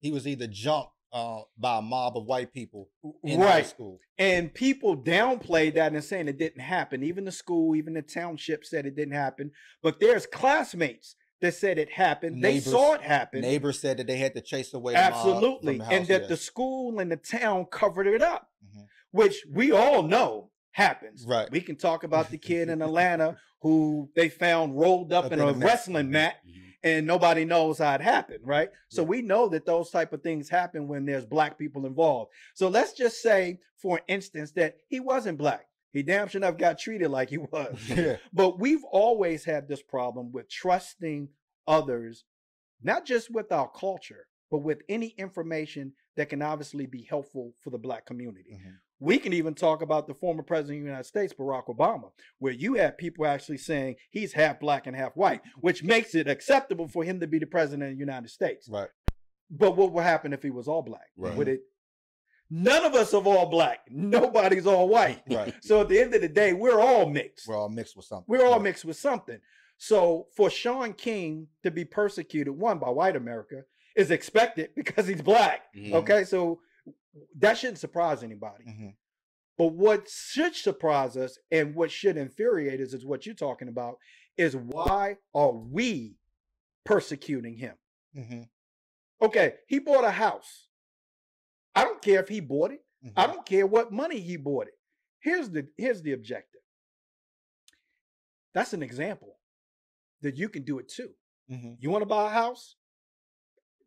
either jumped by a mob of white people in high school. And people downplayed that and saying it didn't happen. Even the school, even the township said it didn't happen. But there's classmates that said it happened. They saw it happen. Neighbors said that they had to chase away the mob from the house, and that the school and the town covered it up, which we all know happens. Right. We can talk about the kid in Atlanta who they found rolled up in a wrestling mat, and nobody knows how it happened, right? So we know that those type of things happen when there's black people involved. So let's just say, for instance, that he wasn't black. He damn sure enough got treated like he was. But we've always had this problem with trusting others, not just with our culture, but with any information that can obviously be helpful for the black community. We can even talk about the former president of the United States, Barack Obama, where you had people actually saying he's half black and half white, which makes it acceptable for him to be the president of the United States. Right. But what would happen if he was all black? Right. Would it? None of us are all black. Nobody's all white. Right. So at the end of the day, we're all mixed. We're all mixed with something. We're all mixed with something. So for Sean King to be persecuted, one, by white America, is expected because he's black. Okay, so that shouldn't surprise anybody. But what should surprise us and what should infuriate us is what you're talking about, is why are we persecuting him? Okay, he bought a house. I don't care if he bought it. I don't care what money he bought it. Here's the objective. That's an example that you can do it too. You want to buy a house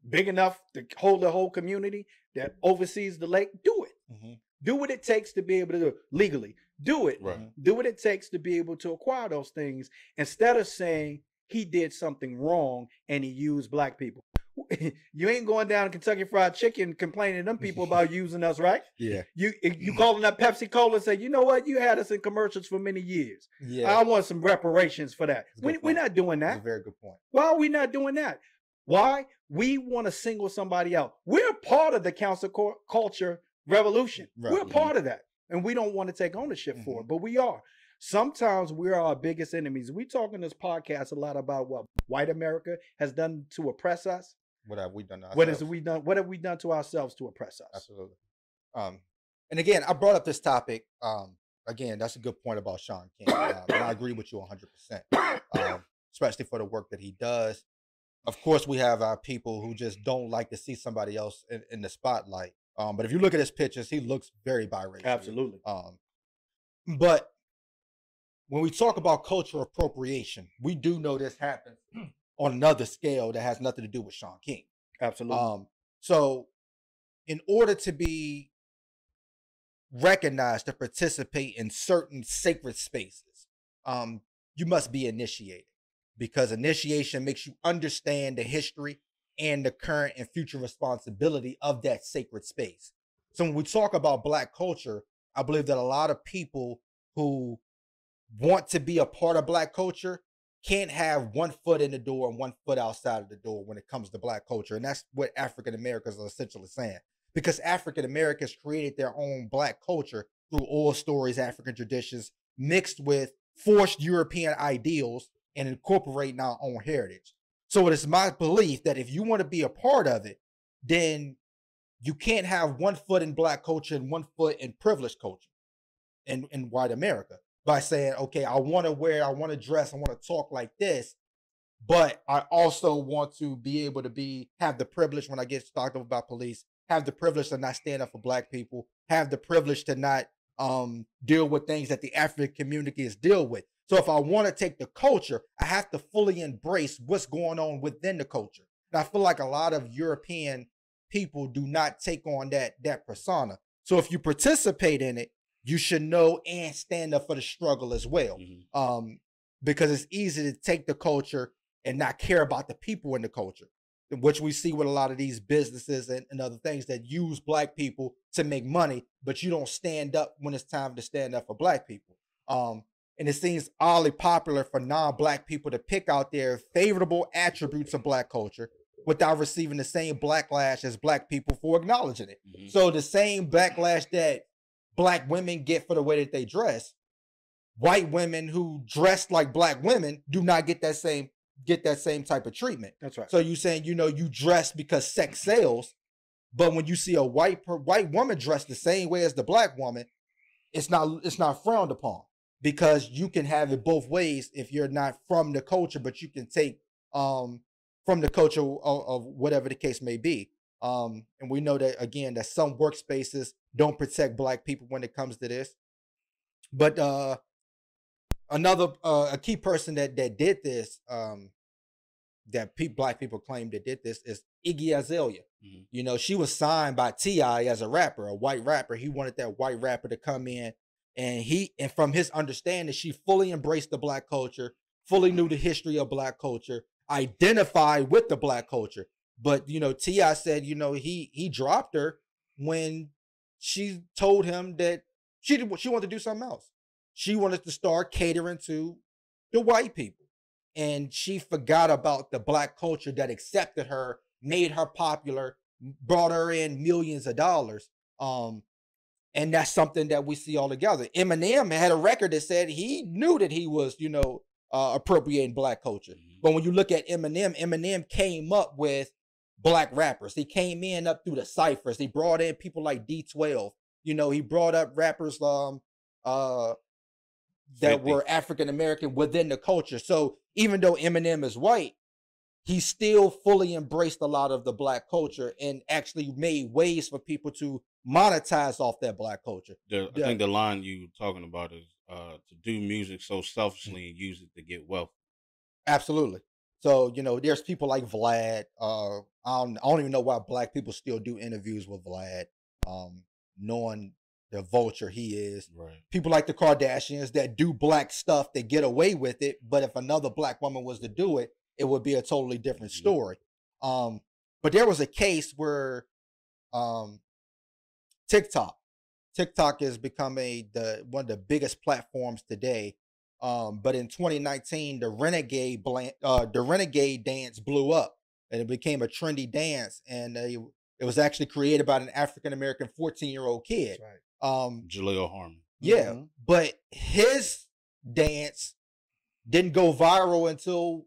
big enough to hold the whole community that oversees the lake? Do it. Do what it takes to be able to do it legally. Do it. Right. Do what it takes to be able to acquire those things instead of saying he did something wrong and he used black people. You ain't going down to Kentucky Fried Chicken complaining to them people about using us, right? Yeah. You calling up Pepsi Cola and say, you know what? You had us in commercials for many years. Yeah. I want some reparations for that. We're not doing that. That's a very good point. Why are we not doing that? Why? We want to single somebody out. We're part of the council culture revolution. Right. We're part of that. And we don't want to take ownership for it, but we are. Sometimes we're our biggest enemies. We talk in this podcast a lot about what white America has done to oppress us. What have we done to ourselves? What have we done to ourselves to oppress us? Absolutely. And again, I brought up this topic. Again, that's a good point about Sean King. And I agree with you 100%, especially for the work that he does. Of course, we have our people who just don't like to see somebody else in the spotlight. But if you look at his pictures, he looks very biracial. Absolutely. But when we talk about cultural appropriation, we do know this happens on another scale that has nothing to do with Sean King. Absolutely. So in order to be recognized to participate in certain sacred spaces, you must be initiated, because initiation makes you understand the history and the current and future responsibility of that sacred space. So when we talk about Black culture, I believe that a lot of people who want to be a part of Black culture can't have one foot in the door and one foot outside of the door when it comes to Black culture. And that's what African Americans are essentially saying. Because African Americans created their own Black culture through oral stories, African traditions, mixed with forced European ideals and incorporating our own heritage. So it is my belief that if you want to be a part of it, then you can't have one foot in Black culture and one foot in privileged culture in white America by saying, okay, I want to wear, I want to dress, I want to talk like this, but I also want to be able to have the privilege when I get talked about police, have the privilege to not stand up for Black people, have the privilege to not deal with things that the African community is deal with. So if I want to take the culture, I have to fully embrace what's going on within the culture. And I feel like a lot of European people do not take on that persona. So if you participate in it, you should know and stand up for the struggle as well. Because it's easy to take the culture and not care about the people in the culture, which we see with a lot of these businesses and other things that use Black people to make money, but you don't stand up when it's time to stand up for Black people. And it seems oddly popular for non-Black people to pick out their favorable attributes of Black culture without receiving the same backlash as Black people for acknowledging it. So the same backlash that Black women get for the way that they dress, white women who dress like Black women do not get that same type of treatment. That's right. So you saying, you dress because sex sells, but when you see a white woman dressed the same way as the Black woman, it's not frowned upon, because you can have it both ways if you're not from the culture, but you can take from the culture of whatever the case may be. And we know that, again, that some workspaces don't protect Black people when it comes to this. But a key person that did this, that Black people claim that did this, is Iggy Azalea. She was signed by T.I. as a rapper, a white rapper. He wanted that white rapper to come in, and from his understanding, she fully embraced the Black culture, fully knew the history of Black culture, identified with the Black culture. But T.I. said, he dropped her when she told him that she wanted to do something else. She wanted to start catering to the white people, and she forgot about the Black culture that accepted her, made her popular, brought her in millions of dollars. And that's something that we see all together. Eminem had a record that said he knew that he was, appropriating Black culture. But when you look at Eminem came up with Black rappers. He came in up through the ciphers. He brought in people like D12. He brought up rappers that were African American within the culture. So even though Eminem is white, he still fully embraced a lot of the Black culture and actually made ways for people to monetize off that Black culture. I think the line you talking about is to do music so selfishly and use it to get wealth. Absolutely. So, there's people like Vlad. I don't even know why Black people still do interviews with Vlad, knowing the vulture he is. Right. People like the Kardashians that do black stuff, they get away with it. But if another black woman was to do it, it would be a totally different story. But there was a case where TikTok is becoming one of the biggest platforms today. But in 2019, the renegade dance blew up, and it became a trendy dance, and it was actually created by an African American 14-year-old kid. That's right. Jaleel Harmon. Yeah, but his dance didn't go viral until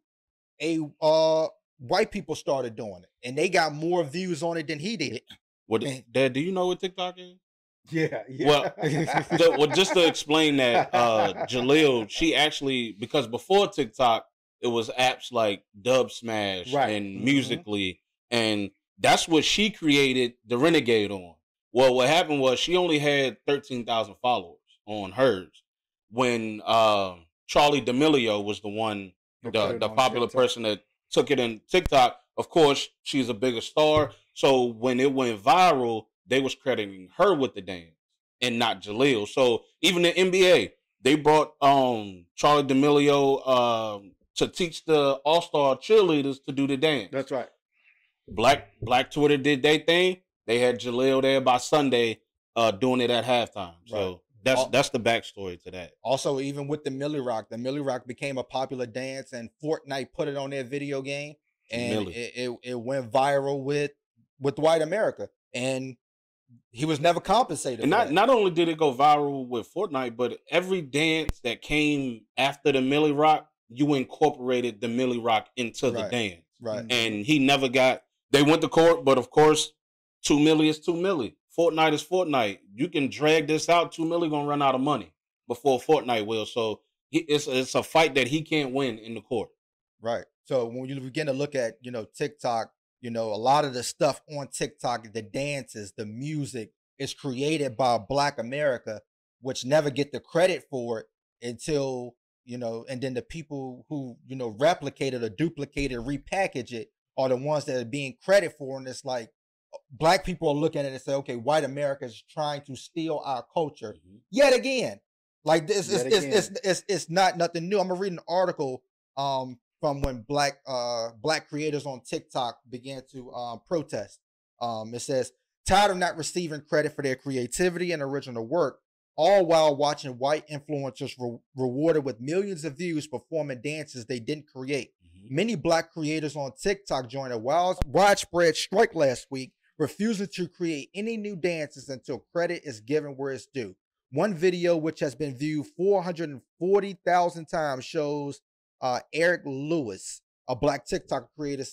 white people started doing it, and they got more views on it than he did. Dad, do you know what TikTok is? Yeah. Well, just to explain that, Jaleel, she actually, because before TikTok, it was apps like Dub Smash and Musically, and that's what she created the Renegade on. Well, what happened was she only had 13,000 followers on hers when Charlie D'Amelio was the one, the popular person that took it in TikTok. Of course, she's a bigger star, so when it went viral, they was crediting her with the dance and not Jaleel. So even the NBA, they brought Charlie D'Amelio to teach the All-Star cheerleaders to do the dance. That's right. Black Twitter did their thing. They had Jaleel there by Sunday doing it at halftime. So that's the backstory to that. Also, even with the Millie Rock became a popular dance, and Fortnite put it on their video game, and it went viral with white America. And he was never compensated. And not only did it go viral with Fortnite, but every dance that came after the Millie Rock, you incorporated the Millie Rock into the dance. Right. And he never got, they went to court, but of course, 2 milli is 2 milli. Fortnite is Fortnite. You can drag this out, 2 milli gonna run out of money before Fortnite will. So it's a fight that he can't win in the court. Right. So when you begin to look at, TikTok, a lot of the stuff on TikTok, the dances, the music is created by Black America, which never get the credit for it until, and then the people who, replicate it or duplicate it, repackage it are the ones that are being credited for. And it's like, Black people are looking at it and say, okay, white America is trying to steal our culture yet again. Like this, it's not nothing new. I'm gonna read an article from when black creators on TikTok began to protest. It says, tired of not receiving credit for their creativity and original work, all while watching white influencers rewarded with millions of views performing dances they didn't create. Many Black creators on TikTok joined a widespread strike last week, refusing to create any new dances until credit is given where it's due. One video, which has been viewed 440,000 times, shows Eric Lewis, a Black TikTok creator,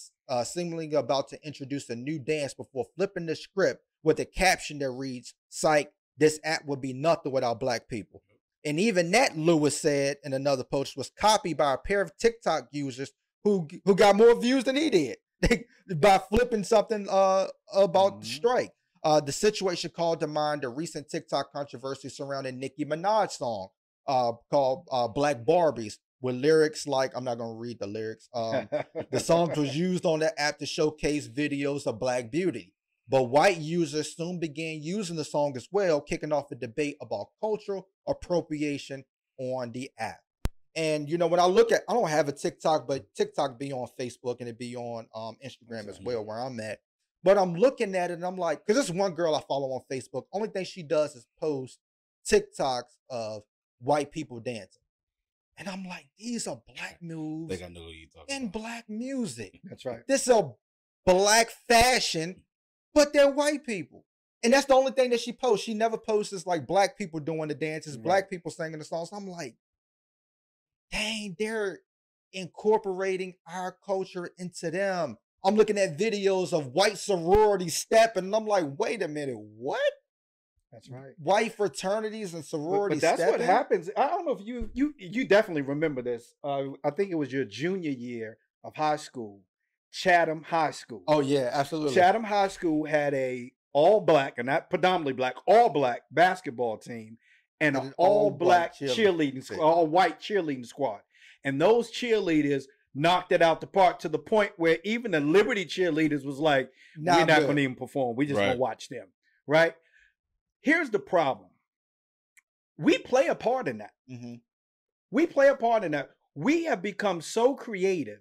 seemingly about to introduce a new dance before flipping the script with a caption that reads, "Psych, this app would be nothing without Black people." And even that, Lewis said in another post, was copied by a pair of TikTok users who got more views than he did by flipping something about the strike. The situation called to mind the recent TikTok controversy surrounding Nicki Minaj's song called Black Barbies, with lyrics like, I'm not going to read the lyrics. The song was used on the app to showcase videos of Black beauty. But white users soon began using the song as well, kicking off a debate about cultural appropriation on the app. And, when I look at, I don't have a TikTok, but TikTok be on Facebook and it be on Instagram as well, where I'm at. But I'm looking at it and I'm like, because this one girl I follow on Facebook, only thing she does is post TikToks of white people dancing. And I'm like, these are Black moves and Black music. That's right. This is a Black fashion, but they're white people. And that's the only thing that she posts. She never posts like Black people doing the dances, Black people singing the songs. I'm like, dang, they're incorporating our culture into them. I'm looking at videos of white sororities stepping, and I'm like, wait a minute, what? That's right. White fraternities and sororities. But that's what happens. I don't know if you definitely remember this. I think it was your junior year of high school, Chatham High School. Oh yeah, absolutely. Chatham High School had a all Black, and not predominantly Black, all Black basketball team and an all Black cheerleading squad, all white cheerleading squad. And those cheerleaders knocked it out the park to the point where even the Liberty cheerleaders was like, we're not going to even perform. We're just going to watch them. Right? Here's the problem. we play a part in that. We play a part in that. We have become so creative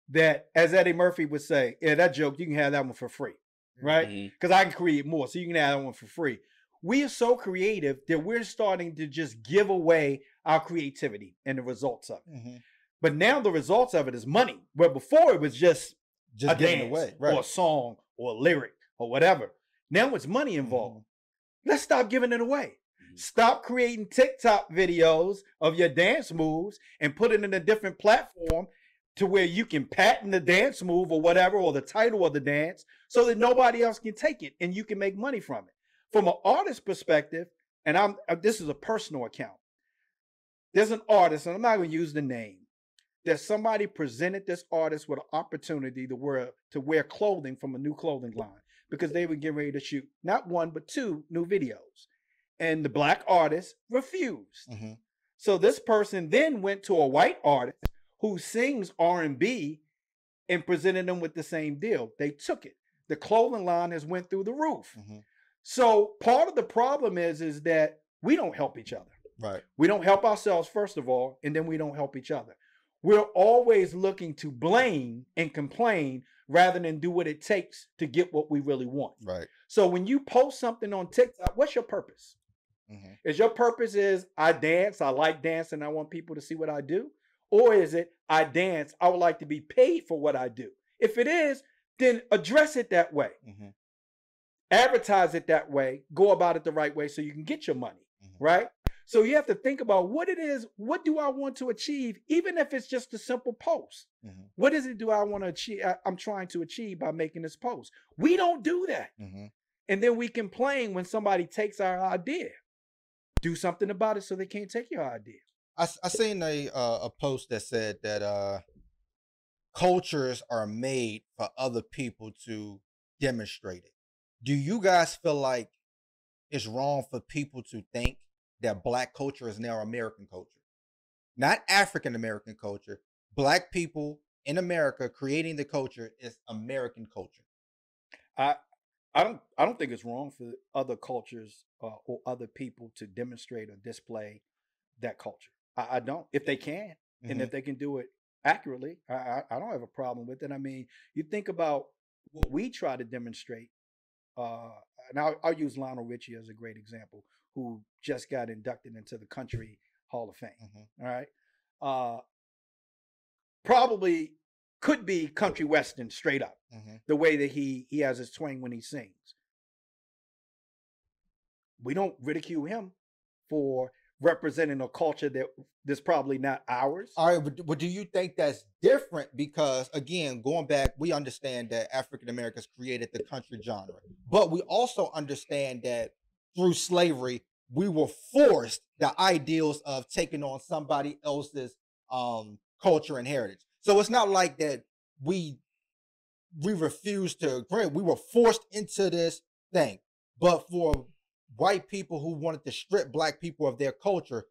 that, as Eddie Murphy would say, yeah, that joke, you can have that one for free, right? Because I can create more, so you can have that one for free. We are so creative that we're starting to just give away our creativity and the results of it. But now the results of it is money, where before it was just a dance away, or a song or a lyric or whatever. Now it's money involved. Let's stop giving it away. Stop creating TikTok videos of your dance moves and put it in a different platform to where you can patent the dance move or whatever, or the title of the dance, so that nobody else can take it and you can make money from it. From an artist perspective, and this is a personal account. There's an artist, and I'm not going to use the name, that somebody presented this artist with an opportunity to wear clothing from a new clothing line, because they were getting ready to shoot not one, but 2 new videos. And the black artist refused. So this person then went to a white artist who sings R&B and presented them with the same deal. They took it. The clothing line has went through the roof. So part of the problem is that we don't help each other. Right. We don't help ourselves, first of all, and then we don't help each other. We're always looking to blame and complain rather than do what it takes to get what we really want. Right. So when you post something on TikTok, what's your purpose? Is your purpose is I dance, I like dancing, I want people to see what I do? Or is it I dance, I would like to be paid for what I do? If it is, then address it that way. Advertise it that way, go about it the right way so you can get your money, right? So you have to think about what it is, what do I want to achieve, even if it's just a simple post. What is it do I want to achieve, I'm trying to achieve by making this post? We don't do that. And then we complain when somebody takes our idea. Do something about it so they can't take your idea. I seen a post that said that cultures are made for other people to demonstrate it. Do you guys feel like it's wrong for people to think that Black culture is now American culture? Not African American culture. Black people in America creating the culture is American culture. I don't think it's wrong for other cultures or other people to demonstrate or display that culture. I don't. If they can, and if they can do it accurately, I don't have a problem with it. I mean, you think about what we try to demonstrate. And I'll use Lionel Richie as a great example, who just got inducted into the Country Hall of Fame. All right. Probably could be country western straight up, the way that he has his twang when he sings. We don't ridicule him for representing a culture that's probably not ours. All right, but do you think that's different? Because again, going back, we understand that African Americans created the country genre, but we also understand that through slavery, we were forced the ideals of taking on somebody else's culture and heritage. So it's not like that we refused to agree. We were forced into this thing. But for white people who wanted to strip Black people of their culture,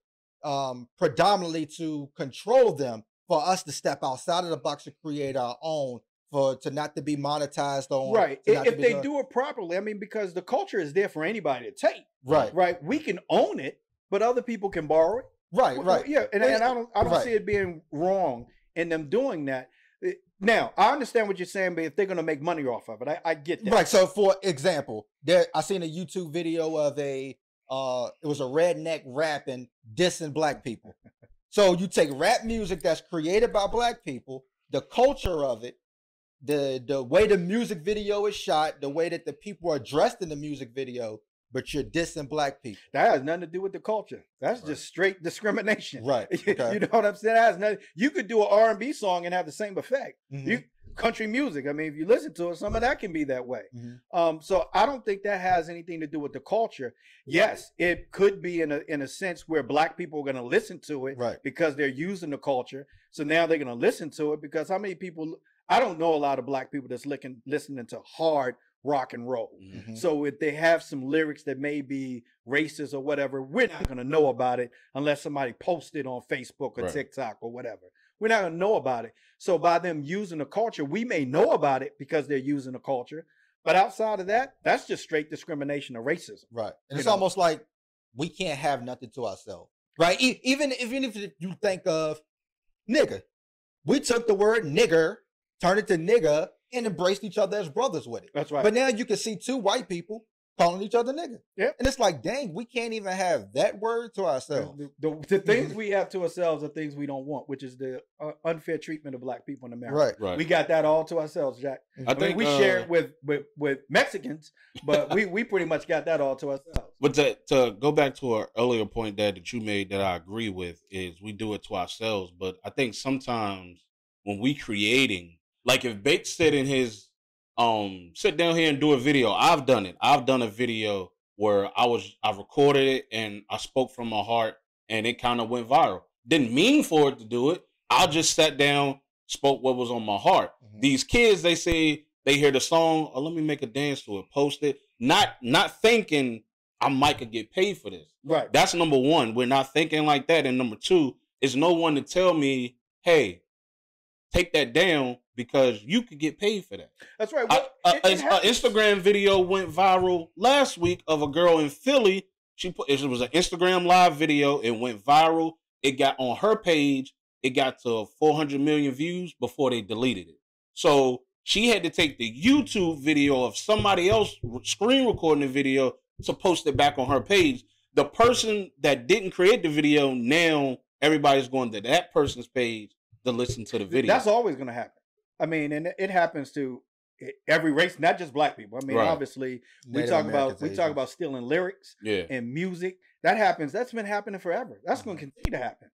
predominantly to control them, for us to step outside of the box to create our own, to not to be monetized on. Right. If they do it properly, I mean, because the culture is there for anybody to take. Right. Right. We can own it, but other people can borrow it. Right. Right. Yeah. And I don't see it being wrong in them doing that. Now, I understand what you're saying, but if they're going to make money off of it, I get that. Right. So, for example, I seen a YouTube video of it was a redneck rapping, dissing Black people. So you take rap music that's created by Black people, the culture of it, the way the music video is shot, the way that the people are dressed in the music video, but you're dissing Black people. That has nothing to do with the culture. That's just straight discrimination. Right. Okay. You know what I'm saying? That has nothing. You could do an R&B song and have the same effect. Country music, I mean, if you listen to it, some of that can be that way. So I don't think that has anything to do with the culture. Yes, it could be in a sense where Black people are going to listen to it, right, because they're using the culture. So now they're going to listen to it, because how many people, I don't know a lot of Black people that's listening to hard rock and roll. So if they have some lyrics that may be racist or whatever, we're not going to know about it unless somebody posts it on Facebook or TikTok or whatever. We're not going to know about it. So by them using the culture, we may know about it because they're using the culture. But outside of that, that's just straight discrimination or racism. Right. And it's almost like we can't have nothing to ourselves, right? Even if you think of nigga, we took the word nigger, turned it to nigga, and embraced each other as brothers with it. That's right. But now you can see two white people calling each other nigga. Yeah. And it's like, dang, we can't even have that word to ourselves. The things we have to ourselves are things we don't want, which is the unfair treatment of black people in America. Right. We got that all to ourselves, Jack. I think we share it with Mexicans, but we pretty much got that all to ourselves. But to go back to an earlier point that you made that I agree with is we do it to ourselves. But I think sometimes when we creating, like if Bates said in his sit down here and do a video, I've done it. I've done a video where I recorded it and I spoke from my heart and it kind of went viral. Didn't mean for it to do it. I just sat down, spoke what was on my heart. Mm-hmm. These kids, they say they hear the song, oh, let me make a dance to it, post it. Not thinking I might could get paid for this. Right. That's number one. We're not thinking like that. And number two, is no one to tell me, hey, take that down because you could get paid for that. That's right. An Instagram video went viral last week of a girl in Philly. It was an Instagram live video. It went viral. It got on her page. It got to 400 million views before they deleted it. So she had to take the YouTube video of somebody else screen recording the video to post it back on her page. The person that didn't create the video, now everybody's going to that person's page to listen to the video. That's always going to happen. I mean, and it happens to every race, not just black people. I mean, obviously, we talk about stealing lyrics and music. That happens. That's been happening forever. That's going to continue to happen.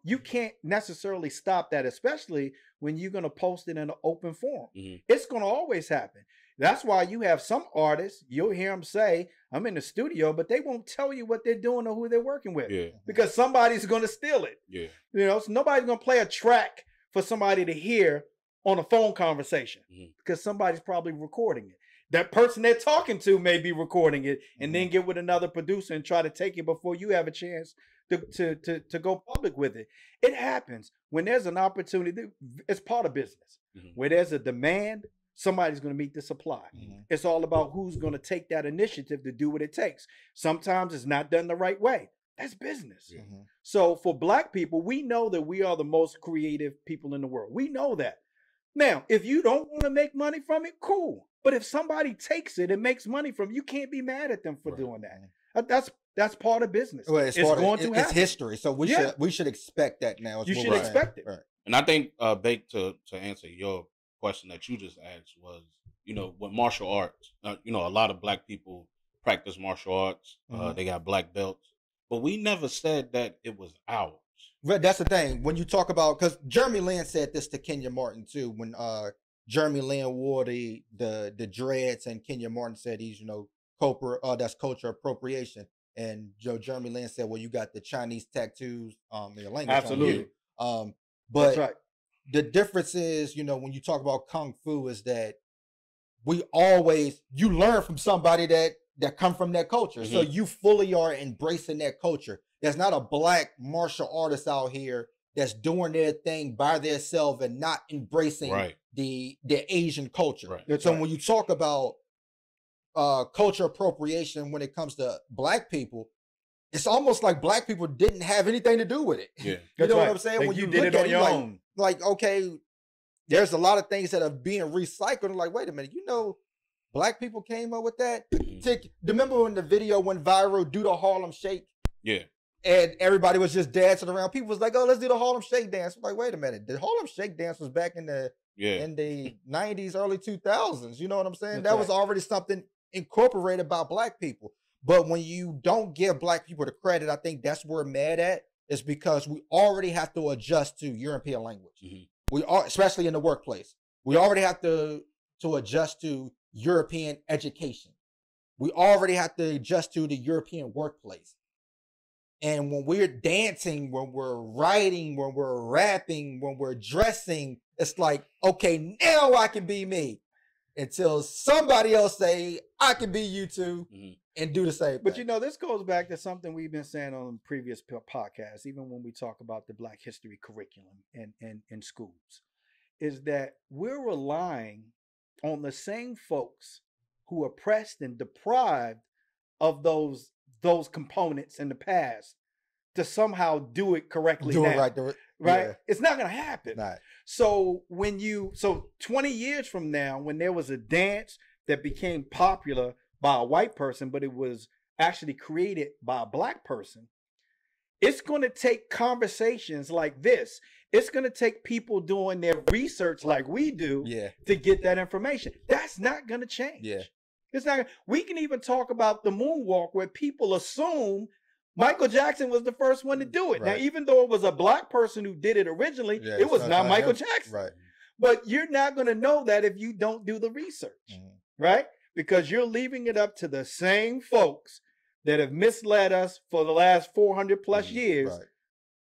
You can't necessarily stop that, especially when you're going to post it in an open forum. Mm-hmm. It's going to always happen. That's why you have some artists, you'll hear them say, I'm in the studio, but they won't tell you what they're doing or who they're working with because somebody's going to steal it. Yeah. You know, so nobody's going to play a track for somebody to hear on a phone conversation because somebody's probably recording it. That person they're talking to may be recording it and then get with another producer and try to take it before you have a chance to go public with it. It happens when there's an opportunity. It's part of business. Where there's a demand, somebody's going to meet the supply. It's all about who's going to take that initiative to do what it takes. Sometimes it's not done the right way. That's business. So for black people, we know that we are the most creative people in the world. We know that. Now, if you don't want to make money from it, cool. But if somebody takes it and makes money from it, you can't be mad at them for doing that. That's part of business. Well, it's history. So we should expect that now. You should expect it. Right. And I think, Bake, to answer your question that you just asked was, with martial arts, a lot of black people practice martial arts. They got black belts. But we never said that it was ours. But that's the thing. When you talk about, because Jeremy Lin said this to Kenya Martin too, when Jeremy Lin wore the dreads and Kenya Martin said he's, that's culture appropriation. And Jeremy Lin said, well, you got the Chinese tattoos in your language. Absolutely. But that's right. The difference is, when you talk about Kung Fu is that you learn from somebody that come from that culture. So you fully are embracing that culture. There's not a black martial artist out here that's doing their thing by themselves and not embracing the Asian culture. Right. So when you talk about culture appropriation when it comes to black people, it's almost like black people didn't have anything to do with it. Yeah. You know what I'm saying? Like when you did it on your own. Like, okay, there's a lot of things that are being recycled. Like, wait a minute, black people came up with that. Remember when the video went viral, do the Harlem Shake? Yeah. And everybody was just dancing around. People was like, oh, let's do the Harlem Shake dance. I'm like, wait a minute. The Harlem Shake dance was back in the 90s, early 2000s. You know what I'm saying? That was already something incorporated by black people. But when you don't give black people the credit, I think that's where we're mad at. Is because we already have to adjust to European language. We are, especially in the workplace. We already have to adjust to European education. We already have to adjust to the European workplace. And when we're dancing, when we're writing, when we're rapping, when we're dressing, it's like, okay, now I can be me. Until somebody else say, I can be you too, and do the same thing. But this goes back to something we've been saying on previous podcasts, even when we talk about the Black history curriculum in schools, is that we're relying on the same folks who oppressed and deprived of those those components in the past to somehow do it correctly Do now. it right. Right? Yeah. It's not going to happen. Not. So 20 years from now, when there was a dance that became popular by a white person, but it was actually created by a black person, it's going to take conversations like this. It's going to take people doing their research like we do to get that information. That's not going to change. Yeah. It's not. We can even talk about the moonwalk where people assume Michael Jackson was the first one to do it. Right. Now, even though it was a black person who did it originally, it was not Michael Jackson. Right. But you're not going to know that if you don't do the research, right? Because you're leaving it up to the same folks that have misled us for the last 400 plus years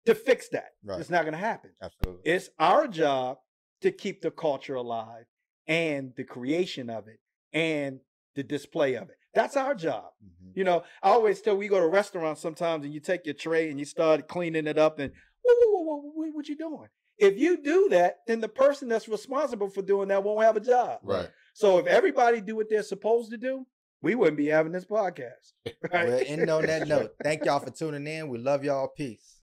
to fix that. It's not going to happen. Absolutely. It's our job to keep the culture alive and the creation of it and the display of it. That's our job. You know, I always tell, we go to restaurants sometimes and you take your tray and you start cleaning it up and what you doing? If you do that, then the person that's responsible for doing that won't have a job. Right. So if everybody do what they're supposed to do, we wouldn't be having this podcast. Right? Well, and on that note, thank y'all for tuning in. We love y'all. Peace.